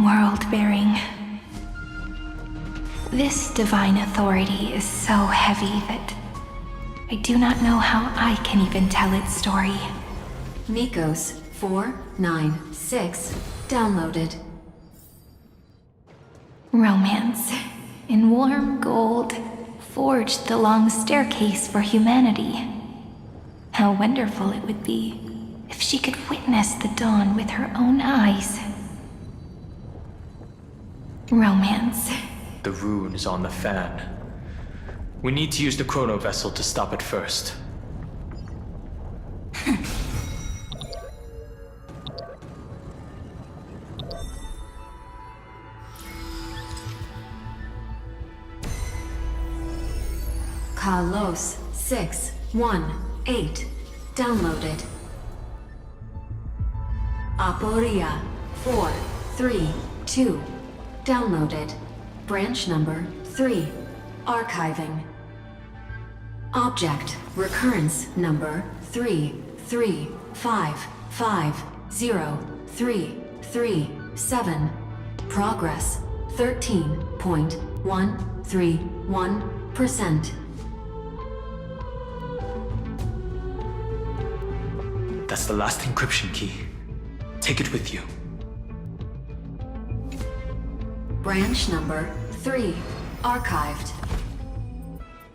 Speaker 4: World-bearing. This divine authority is so heavy that I do not know how I can even tell its story.
Speaker 7: Nikos 496 downloaded.
Speaker 4: Romance, in warm gold, forged the long staircase for humanity. How wonderful it would be if she could witness the dawn with her own eyes. Romance.
Speaker 1: The rune is on the fan. We need to use the chrono vessel to stop it first.
Speaker 7: Kalos 618 downloaded. Aporia 432 downloaded. Branch number 3 archiving. Object recurrence number 335503337. Progress 13.131%.
Speaker 1: That's the last encryption key. Take it with you.
Speaker 7: Branch number 3 archived.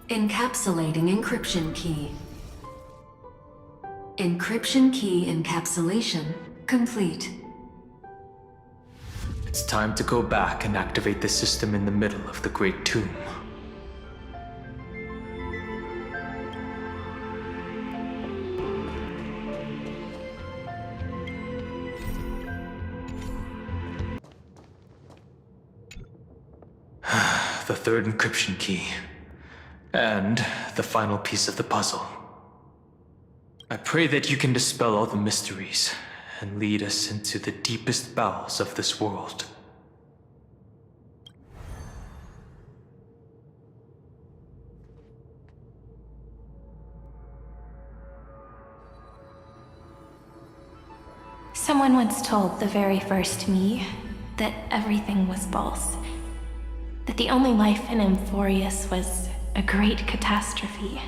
Speaker 7: Encapsulating encryption key. Encryption key encapsulation complete.
Speaker 1: It's time to go back and activate the system in the middle of the Great Tomb. The third encryption key. And the final piece of the puzzle. I pray that you can dispel all the mysteries and lead us into the deepest bowels of this world.
Speaker 4: Someone once told the very first me that everything was false. That the only life in Amphoreus was a great catastrophe,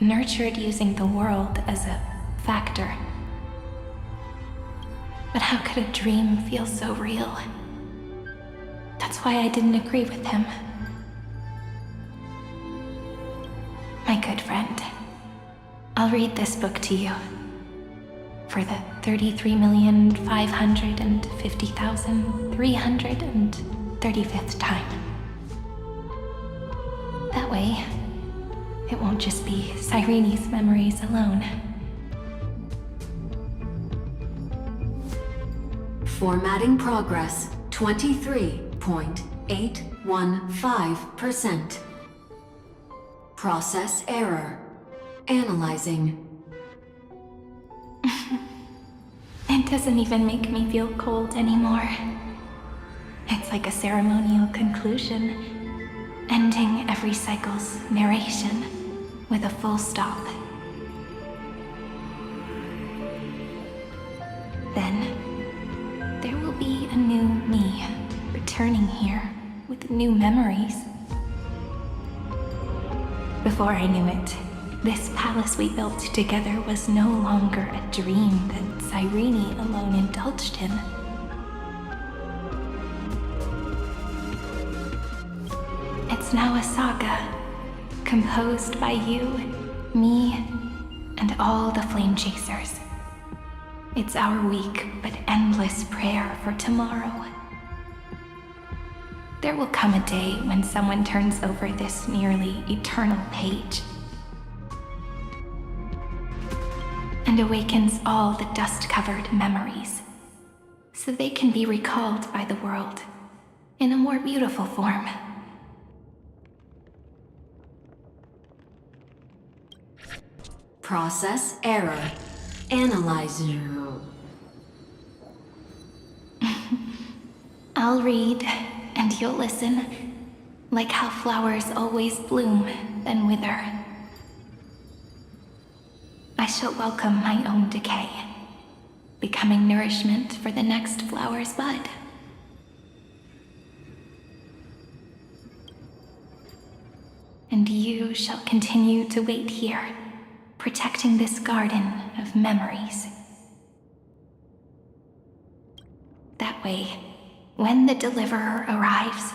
Speaker 4: nurtured using the world as a factor. But how could a dream feel so real? That's why I didn't agree with him. My good friend, I'll read this book to you for the 33,550,335th time. That way, it won't just be Cyrene's memories alone.
Speaker 7: Formatting progress 23.815%. Process error. Analyzing.
Speaker 4: It doesn't even make me feel cold anymore. It's like a ceremonial conclusion, ending every cycle's narration with a full stop. Then, there will be a new me returning here with new memories. Before I knew it, this palace we built together was no longer a dream that Cyrene alone indulged in. It's now a saga, composed by you, me, and all the flame chasers. It's our weak but endless prayer for tomorrow. There will come a day when someone turns over this nearly eternal page and awakens all the dust-covered memories, so they can be recalled by the world in a more beautiful form.
Speaker 7: Process error. Analyzer.
Speaker 4: I'll read, and you'll listen, like how flowers always bloom, then wither. I shall welcome my own decay, becoming nourishment for the next flower's bud. And you shall continue to wait here, protecting this garden of memories. That way, when the Deliverer arrives,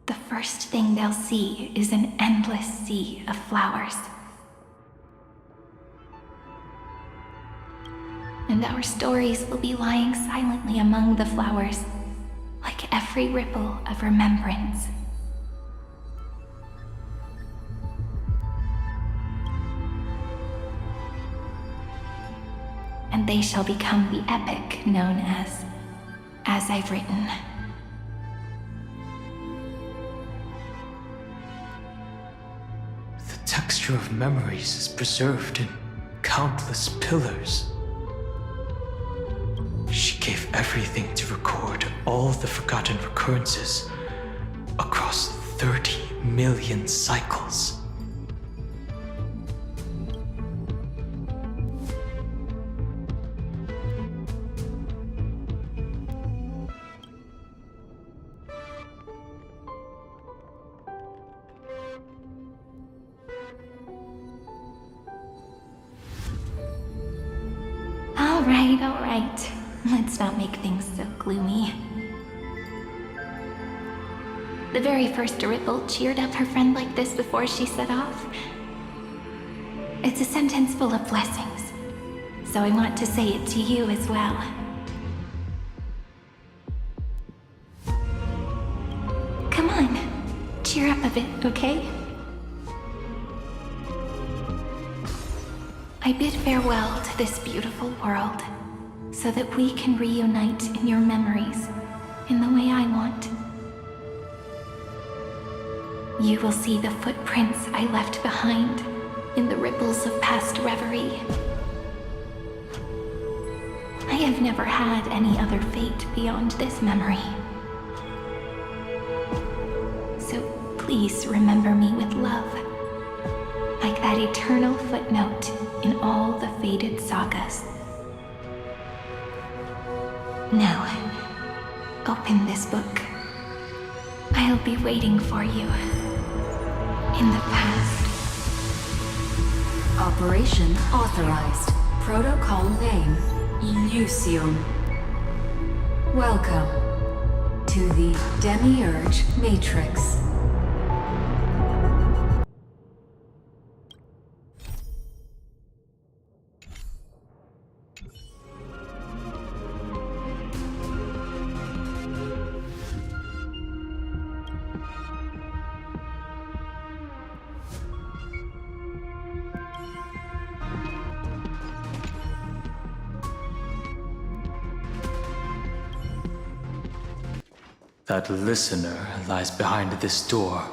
Speaker 4: the first thing they'll see is an endless sea of flowers. And our stories will be lying silently among the flowers, like every ripple of remembrance. And they shall become the epic known as I've Written.
Speaker 1: The texture of memories is preserved in countless pillars. She gave everything to record all the forgotten recurrences across 30 million cycles.
Speaker 4: All right. Let's not make things so gloomy. The very first Ripple cheered up her friend like this before she set off. It's a sentence full of blessings, so I want to say it to you as well. Come on, cheer up a bit, okay? I bid farewell to this beautiful world, so that we can reunite in your memories in the way I want. You will see the footprints I left behind in the ripples of past reverie. I have never had any other fate beyond this memory. So please remember me with love, like that eternal footnote in all the faded sagas. Now, open this book. I'll be waiting for you in the past.
Speaker 7: Operation authorized. Protocol name, Illusion. Welcome to the Demiurge Matrix.
Speaker 1: That listener lies behind this door.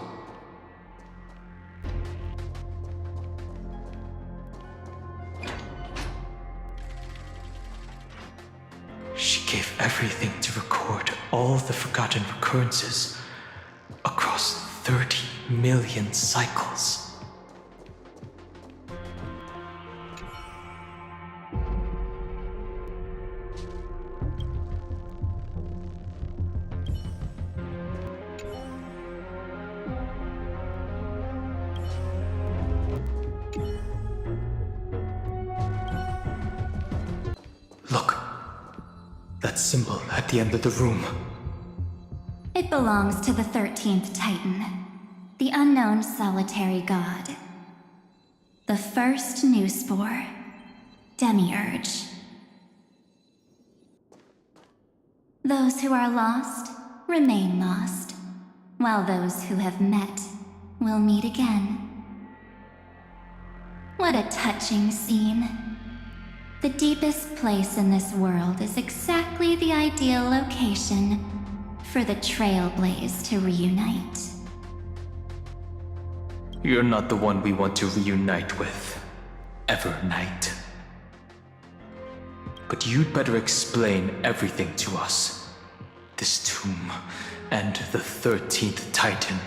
Speaker 1: She gave everything to record all the forgotten recurrences across 30 million cycles. Look, that symbol at the end of the room.
Speaker 6: It belongs to the 13th Titan, the unknown solitary god. The first new spore, Demiurge. Those who are lost remain lost, while those who have met will meet again. What a touching scene. The deepest place in this world is exactly the ideal location for the Trailblaze to reunite.
Speaker 1: You're not the one we want to reunite with, Evernight. But you'd better explain everything to us. This tomb and the 13th Titan.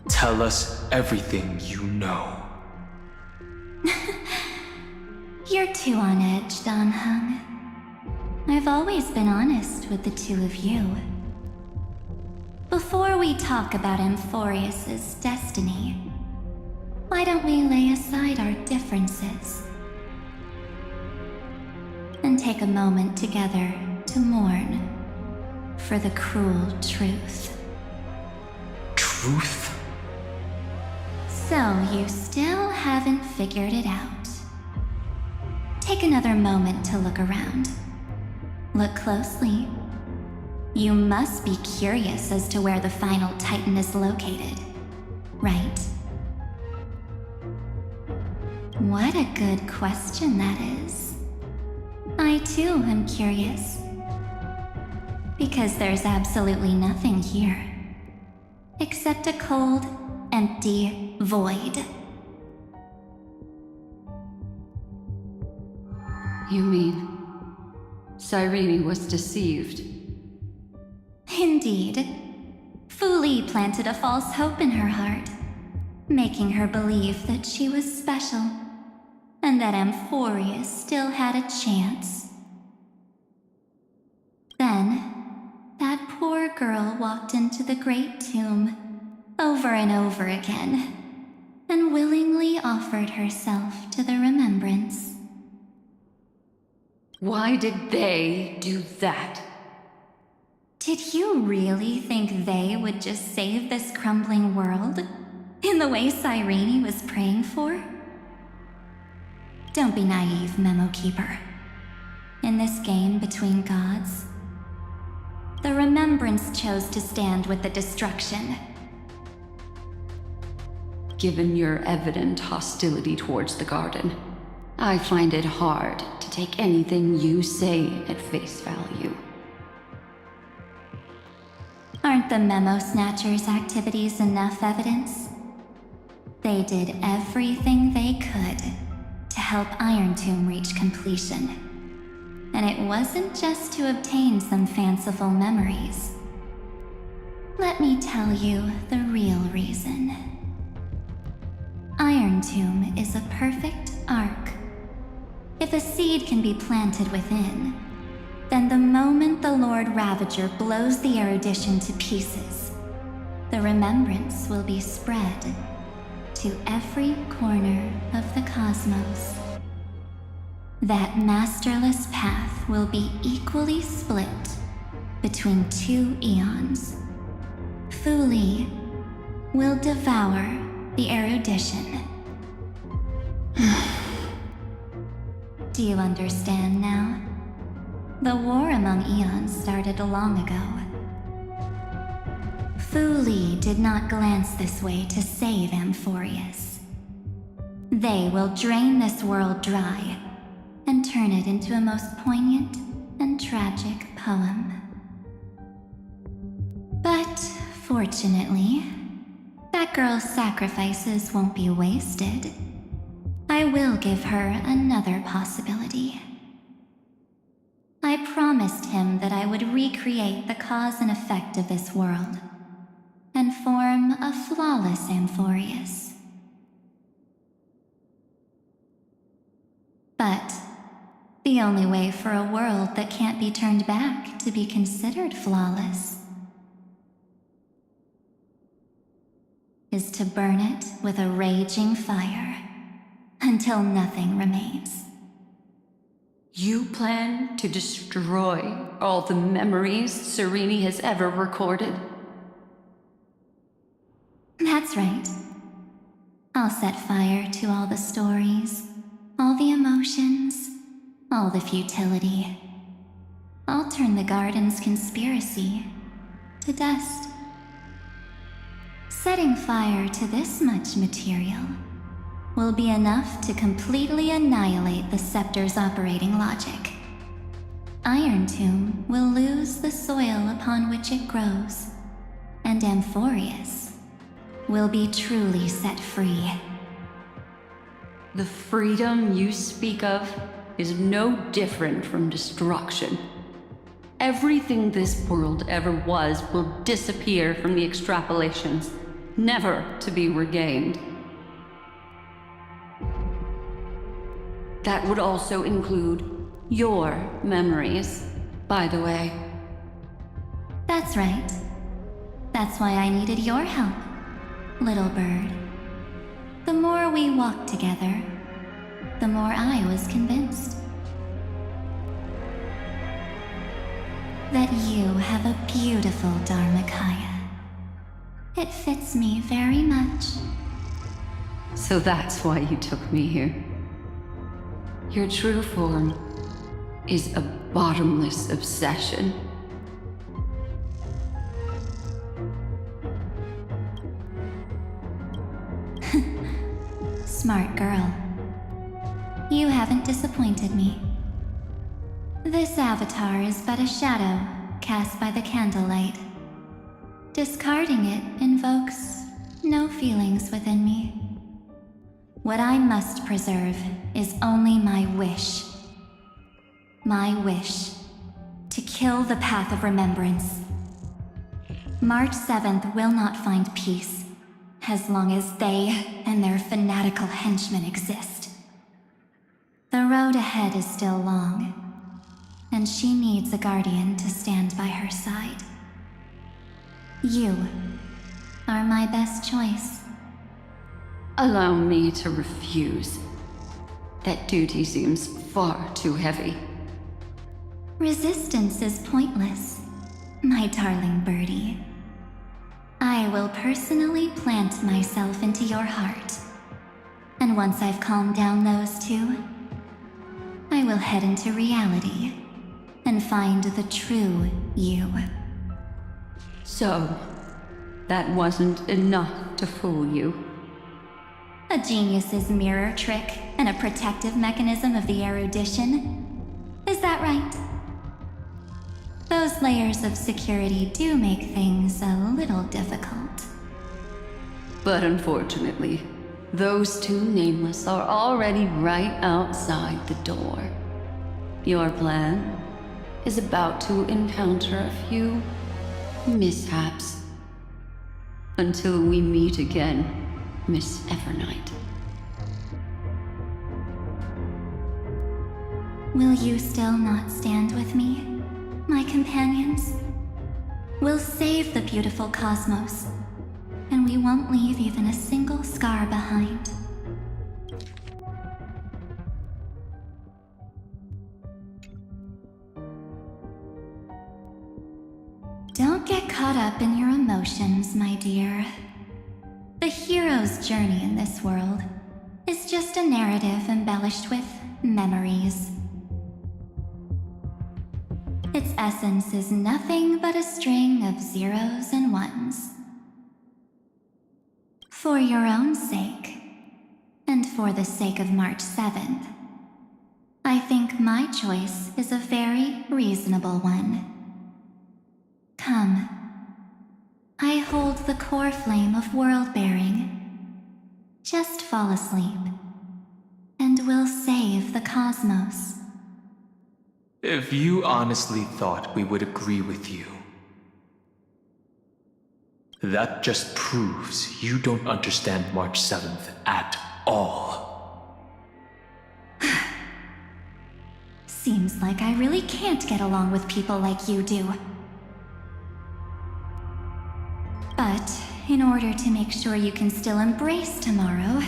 Speaker 1: Tell us everything you know.
Speaker 6: You're too on edge, Don Hung. I've always been honest with the two of you. Before we talk about Amphoreus' destiny, why don't we lay aside our differences and take a moment together to mourn for the cruel truth?
Speaker 1: Truth?
Speaker 6: So you still haven't figured it out. Take another moment to look around. Look closely. You must be curious as to where the final Titan is located, right? What a good question that is. I too am curious. Because there's absolutely nothing here. Except a cold, empty void.
Speaker 5: You mean Cyrene was deceived?
Speaker 6: Indeed. Fu Li planted a false hope in her heart, making her believe that she was special, and that Amphoreus still had a chance. Then, that poor girl walked into the Great Tomb over and over again, and willingly offered herself to the remembrance.
Speaker 5: Why did they do that?
Speaker 6: Did you really think they would just save this crumbling world? In the way Cyrene was praying for? Don't be naive, Memo Keeper. In this game between gods, the Remembrance chose to stand with the destruction.
Speaker 5: Given your evident hostility towards the garden, I find it hard to take anything you say at face value.
Speaker 6: Aren't the Memo Snatchers' activities enough evidence? They did everything they could to help Iron Tomb reach completion. And it wasn't just to obtain some fanciful memories. Let me tell you the real reason. Iron Tomb is a perfect arc. If a seed can be planted within, then the moment the Lord Ravager blows the erudition to pieces, the remembrance will be spread to every corner of the cosmos. That masterless path will be equally split between two eons. Fu Li will devour the erudition. Do you understand now? The war among eons started long ago. Fu Li did not glance this way to save Amphoreus. They will drain this world dry and turn it into a most poignant and tragic poem. But fortunately, that girl's sacrifices won't be wasted. I will give her another possibility. I promised him that I would recreate the cause and effect of this world and form a flawless Amphoreus. But the only way for a world that can't be turned back to be considered flawless is to burn it with a raging fire until nothing remains.
Speaker 5: You plan to destroy all the memories Cyrene has ever recorded?
Speaker 6: That's right. I'll set fire to all the stories, all the emotions, all the futility. I'll turn the garden's conspiracy to dust. Setting fire to this much material will be enough to completely annihilate the scepter's operating logic. Iron Tomb will lose the soil upon which it grows, and Amphoreus will be truly set free.
Speaker 5: The freedom you speak of is no different from destruction. Everything this world ever was will disappear from the extrapolations, never to be regained. That would also include your memories, by the way.
Speaker 6: That's right. That's why I needed your help, little bird. The more we walked together, the more I was convinced that you have a beautiful Dharmakaya. It fits me very much.
Speaker 5: So that's why you took me here. Your true form is a bottomless obsession.
Speaker 6: Smart girl. You haven't disappointed me. This avatar is but a shadow cast by the candlelight. Discarding it invokes no feelings within me. What I must preserve is only my wish. My wish to kill the path of remembrance. March 7th will not find peace as long as they and their fanatical henchmen exist. The road ahead is still long, and she needs a guardian to stand by her side. You are my best choice.
Speaker 5: Allow me to refuse. That duty seems far too heavy.
Speaker 6: Resistance is pointless, my darling birdie. I will personally plant myself into your heart. And once I've calmed down those two, I will head into reality and find the true you.
Speaker 5: So, that wasn't enough to fool you.
Speaker 6: A genius's mirror trick and a protective mechanism of the erudition. Is that right? Those layers of security do make things a little difficult.
Speaker 5: But unfortunately, those two nameless are already right outside the door. Your plan is about to encounter a few mishaps. Until we meet again, Miss Evernight.
Speaker 6: Will you still not stand with me, my companions? We'll save the beautiful cosmos, and we won't leave even a single scar behind. Don't get caught up in your emotions, my dear. The hero's journey in this world is just a narrative embellished with memories. Its essence is nothing but a string of zeros and ones. For your own sake, and for the sake of March 7th, I think my choice is a very reasonable one. Come. I hold the core flame of world-bearing. Just fall asleep, and we'll save the cosmos.
Speaker 1: If you honestly thought we would agree with you, that just proves you don't understand March 7th at all.
Speaker 6: Seems like I really can't get along with people like you do. But in order to make sure you can still embrace tomorrow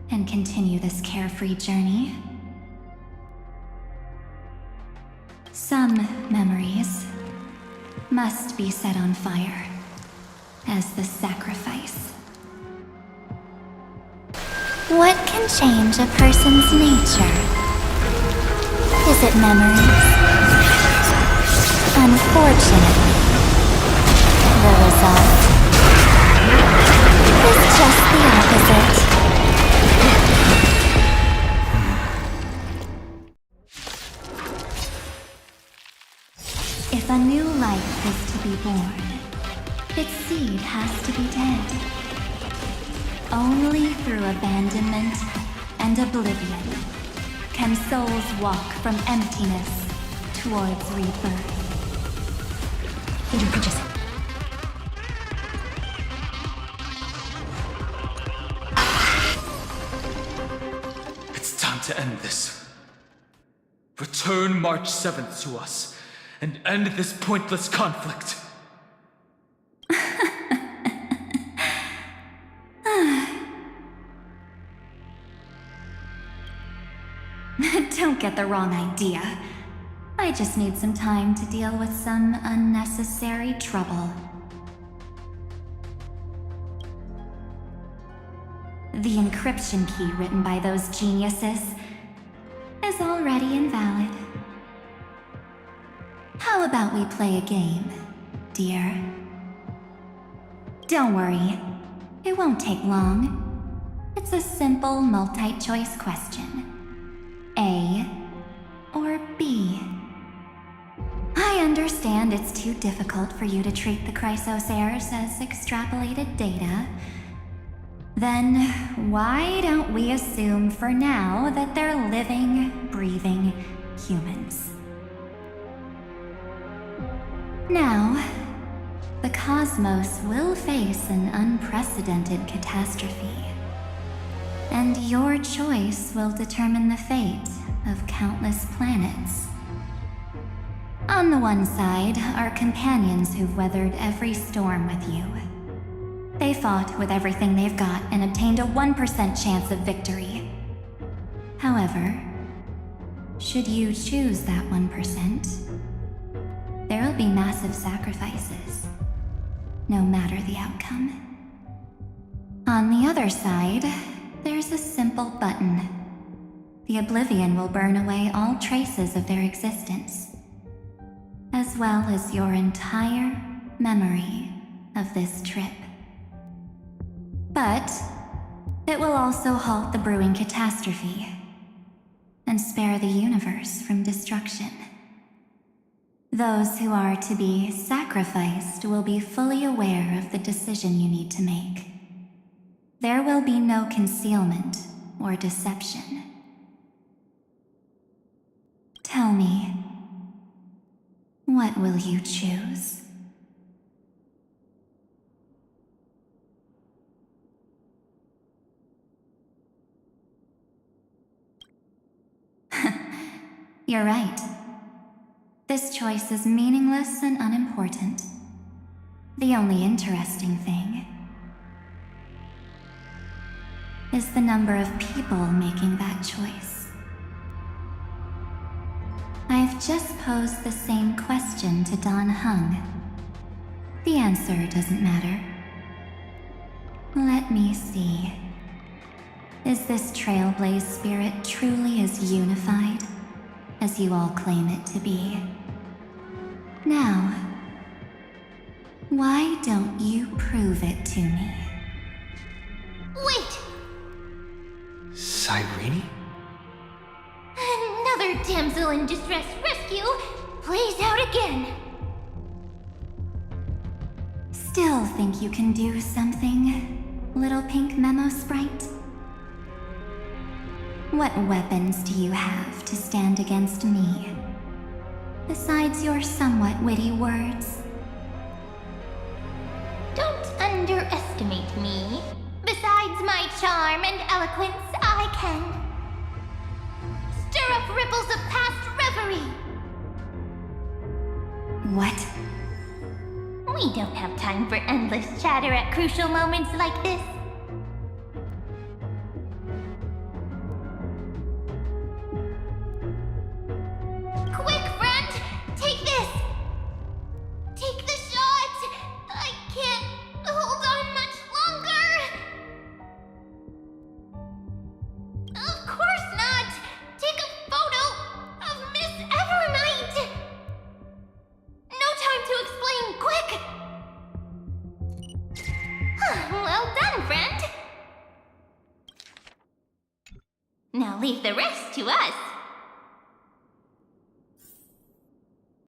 Speaker 6: and continue this carefree journey, some memories must be set on fire as the sacrifice.
Speaker 8: What can change a person's nature? Is it memories? Unfortunately, the result is just the opposite.
Speaker 6: has to be dead. Only through abandonment and oblivion can souls walk from emptiness towards rebirth.
Speaker 1: It's time to end this. Return March 7th to us, and end this pointless conflict.
Speaker 6: Don't get the wrong idea. I just need some time to deal with some unnecessary trouble. The encryption key written by those geniuses is already invalid. How about we play a game, dear? Don't worry, it won't take long. It's a simple multi-choice question. A or B? I understand it's too difficult for you to treat the Chrysos heirs as extrapolated data. Then why don't we assume for now that they're living, breathing humans? Now, the cosmos will face an unprecedented catastrophe. And your choice will determine the fate of countless planets. On the one side are companions who've weathered every storm with you. They fought with everything they've got and obtained a 1% chance of victory. However, should you choose that 1%, there will be massive sacrifices, no matter the outcome. On the other side, there's a simple button. The Oblivion will burn away all traces of their existence, as well as your entire memory of this trip. But it will also halt the brewing catastrophe and spare the universe from destruction. Those who are to be sacrificed will be fully aware of the decision you need to make. There will be no concealment or deception. Tell me, what will you choose? You're right. This choice is meaningless and unimportant. The only interesting thing is the number of people making that choice. I've just posed the same question to Don Hung. The answer doesn't matter. Let me see. Is this Trailblaze spirit truly as unified as you all claim it to be? Now, why don't you prove it to me?
Speaker 8: Wait!
Speaker 2: Cyrene?
Speaker 8: Another damsel in distress rescue plays out again.
Speaker 6: Still think you can do something, little pink memo sprite? What weapons do you have to stand against me, besides your somewhat witty words?
Speaker 8: Don't underestimate me. Besides my charm and eloquence, I can stir up ripples of past reverie.
Speaker 6: What?
Speaker 8: We don't have time for endless chatter at crucial moments like this. Quick, friend! Take this! Take the shot! I can't hold on much longer! Of course not! Take a photo of Miss Evernight! No time to explain, quick! Well done, friend! Now leave the rest to us.